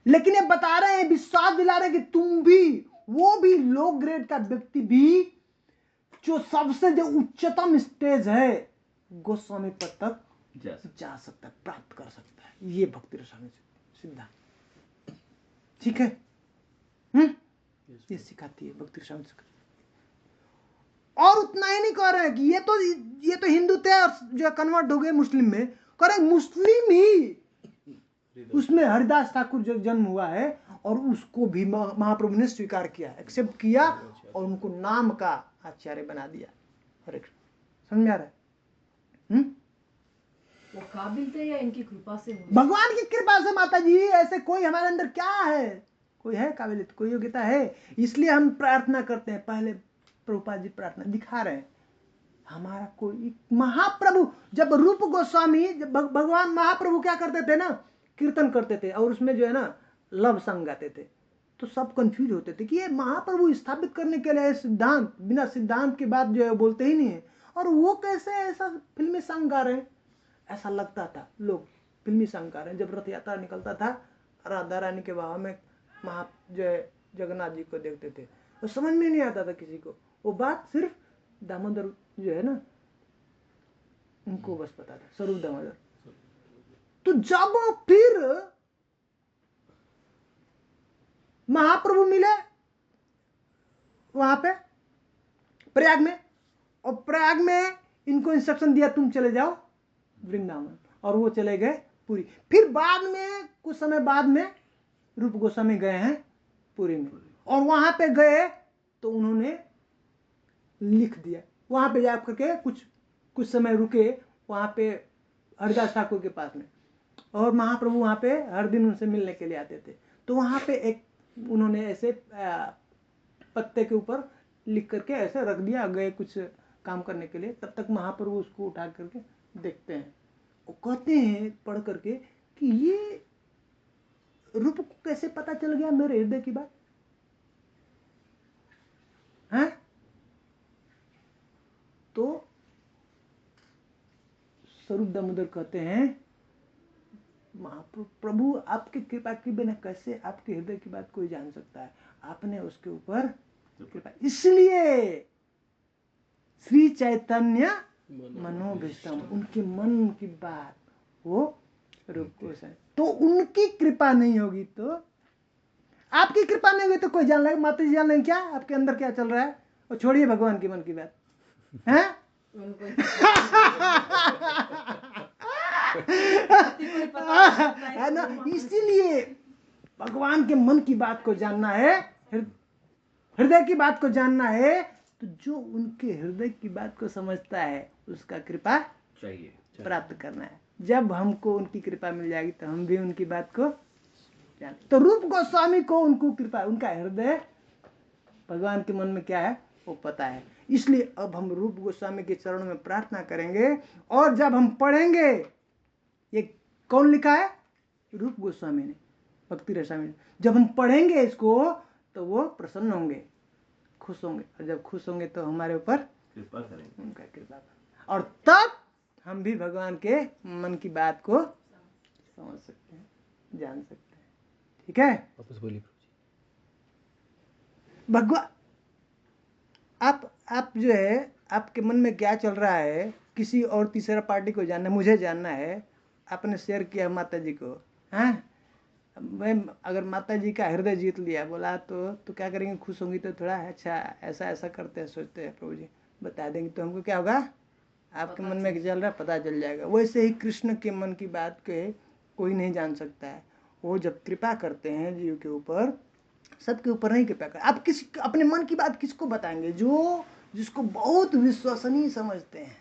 लेकिन ये बता रहे हैं, विश्वास दिला रहे हैं कि तुम भी, वो भी लो ग्रेड का व्यक्ति भी, जो सबसे जो उच्चतम स्टेज है, गोस्वामी पद तक जा सकता है, प्राप्त कर सकता है। ये भक्ति रसामृत सिद्धांत, ठीक है। ये सिखाती है भक्ति रसामृत। और उतना ही नहीं कह रहे हैं कि ये तो हिंदू थे और जो कन्वर्ट हो गए मुस्लिम में, कह रहे मुस्लिम ही उसमें हरिदास ठाकुर जो जन्म हुआ है और उसको भी महाप्रभु ने स्वीकार किया, एक्सेप्ट किया और उनको नाम का आचार्य बना दिया। हरे कृष्ण, समझ में आ रहा है? वो काबिल थे या इनकी कृपा से हुए? भगवान की कृपा से माता जी। ऐसे कोई हमारे अंदर क्या है, कोई है काबिलियत, कोई योग्यता है? इसलिए हम प्रार्थना करते हैं। पहले प्रभुपाद जी प्रार्थना दिखा रहे हैं, हमारा कोई महाप्रभु, जब रूप गोस्वामी, जब भगवान महाप्रभु क्या करते थे ना, कीर्तन करते थे और उसमें जो है ना लव सॉन्ग गाते थे, तो सब कंफ्यूज होते थे कि ये महाप्रभु स्थापित करने के लिए सिद्धांत, बिना सिद्धांत के बाद जो है बोलते ही नहीं है, और वो कैसे ऐसा फिल्मी सॉन्ग गा रहे हैं? ऐसा लगता था लोग फिल्मी सॉन्ग गा रहे हैं। जब रथ यात्रा निकलता था, राधा रानी के वाह में जो है जगन्नाथ जी को देखते थे, वो समझ में नहीं आता था किसी को। वो बात सिर्फ दामोदर जो है ना, उनको बस पता था, स्वरूप दामोदर। तो जब फिर महाप्रभु मिले वहां पे प्रयाग में, और प्रयाग में इनको इंस्ट्रक्शन दिया तुम चले जाओ वृंदावन, और वो चले गए पुरी। फिर बाद में कुछ समय बाद में रूप गोस्वामी गए हैं पुरी में, और वहां पे गए तो उन्होंने लिख दिया। वहां पे जाकर के कुछ समय रुके वहां पे हरिदास ठाकुर के पास में, और महाप्रभु वहां पे हर दिन उनसे मिलने के लिए आते थे। तो वहां पे एक उन्होंने ऐसे पत्ते के ऊपर लिख करके ऐसे रख दिया, गए कुछ काम करने के लिए। तब तक महाप्रभु उसको उठा करके देखते हैं, वो कहते हैं पढ़ करके कि ये रूप को कैसे पता चल गया मेरे हृदय की बात है? तो स्वरूप दामोदर कहते हैं महाप्रभु आपकी कृपा के बिना कैसे आपके हृदय की बात कोई जान सकता है? आपने उसके ऊपर कृपा, इसलिए श्री चैतन्य मनोभीष्टम, उनके मन की बात वो रूप गोस्वामी, तो उनकी कृपा नहीं होगी तो आपकी कृपा नहीं होगी तो कोई जान लेगा? माता जी जान लेंगे क्या आपके अंदर क्या चल रहा है? और छोड़िए भगवान के मन की बात है। है ना? इसीलिए भगवान के मन की बात को जानना है, हृदय की बात को जानना है, तो जो उनके हृदय की बात को समझता है उसका कृपा चाहिए प्राप्त करना है। जब हमको उनकी कृपा मिल जाएगी तो हम भी उनकी बात को जाने। तो रूप गोस्वामी को उनको कृपा, उनका हृदय भगवान के मन में क्या है वो पता है। इसलिए अब हम रूप गोस्वामी के चरणों में प्रार्थना करेंगे, और जब हम पढ़ेंगे, ये कौन लिखा है? रूप गोस्वामी ने, भक्ति रसामी ने। जब हम पढ़ेंगे इसको तो वो प्रसन्न होंगे, खुश होंगे, और जब खुश होंगे तो हमारे ऊपर कृपा करेंगे, उनका कृपा, और तब हम भी भगवान के मन की बात को समझ सकते हैं, जान सकते हैं। ठीक है? वापस बोलिए भगवान, आप जो है आपके मन में क्या चल रहा है, किसी और तीसरा पार्टी को जानना, मुझे जानना है। आपने शेयर किया माता जी को, हैं? मैं अगर माता जी का हृदय जीत लिया, बोला तो क्या करेंगे? खुश होंगी तो थोड़ा अच्छा ऐसा ऐसा करते हैं, सोचते हैं, प्रभु जी बता देंगे तो हमको क्या होगा? आपके मन में चल रहा है पता चल जाएगा। वैसे ही कृष्ण के मन की बात के कोई नहीं जान सकता है। वो जब कृपा करते हैं जीव के ऊपर, सबके ऊपर नहीं कृपा कर। आप किस अपने मन की बात किसको बताएंगे? जो जिसको बहुत विश्वसनीय समझते हैं,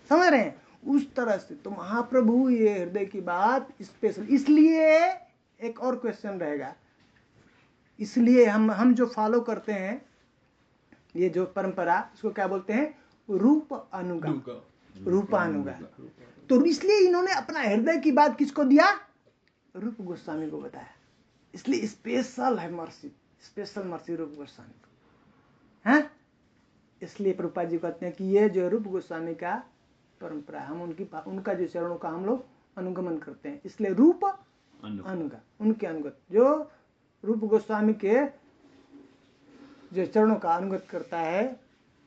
समझ रहे हैं? उस तरह से तो महाप्रभु ये हृदय की बात स्पेशल। इसलिए एक और क्वेश्चन रहेगा, इसलिए हम जो फॉलो करते हैं ये जो परंपरा, इसको क्या बोलते हैं? रूप अनुगम, रूपानुगम। तो इसलिए इन्होंने अपना हृदय की बात किसको दिया? रूप गोस्वामी को बताया। इसलिए स्पेशल है मर्सी, स्पेशल मर्सी रूप गोस्वामी को है। इसलिए प्रभुपाद जी कहते हैं कि ये जो रूप गोस्वामी का परंपरा, हम उनका जो चरणों का हम लोग अनुगमन करते हैं। इसलिए रूप अनुगम, उनके अनुगत, जो रूप गोस्वामी के जो चरणों का अनुगत करता है,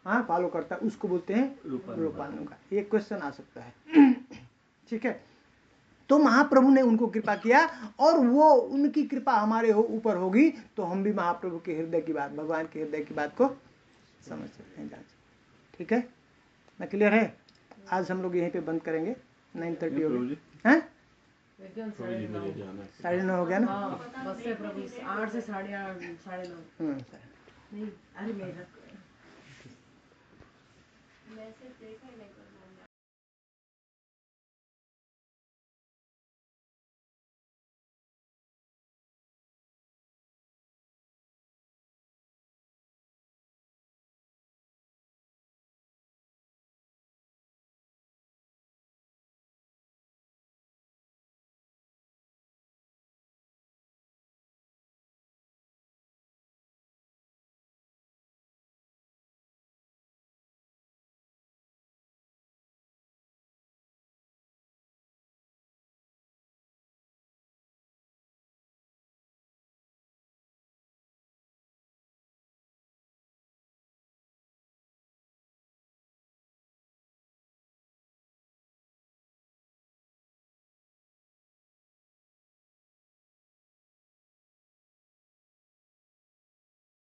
हाँ, फॉलो करता है, उसको बोलते हैं रूपानुगम। ये क्वेश्चन आ सकता है। ठीक है? तो महाप्रभु ने उनको कृपा किया, और वो उनकी कृपा हमारे ऊपर होगी तो हम भी महाप्रभु के हृदय की बात, भगवान के हृदय की बात को समझ सकते हैं, जान सकते। ठीक है ना? क्लियर है? आज हम लोग यहीं पे बंद करेंगे, 9:30 हो गई हैं। एकदम प्रभु जी मुझे जाना है। 9:30 हो गया ना? हाँ बस से प्रभु 8 से 8:30 9:30 नहीं अरे मेरा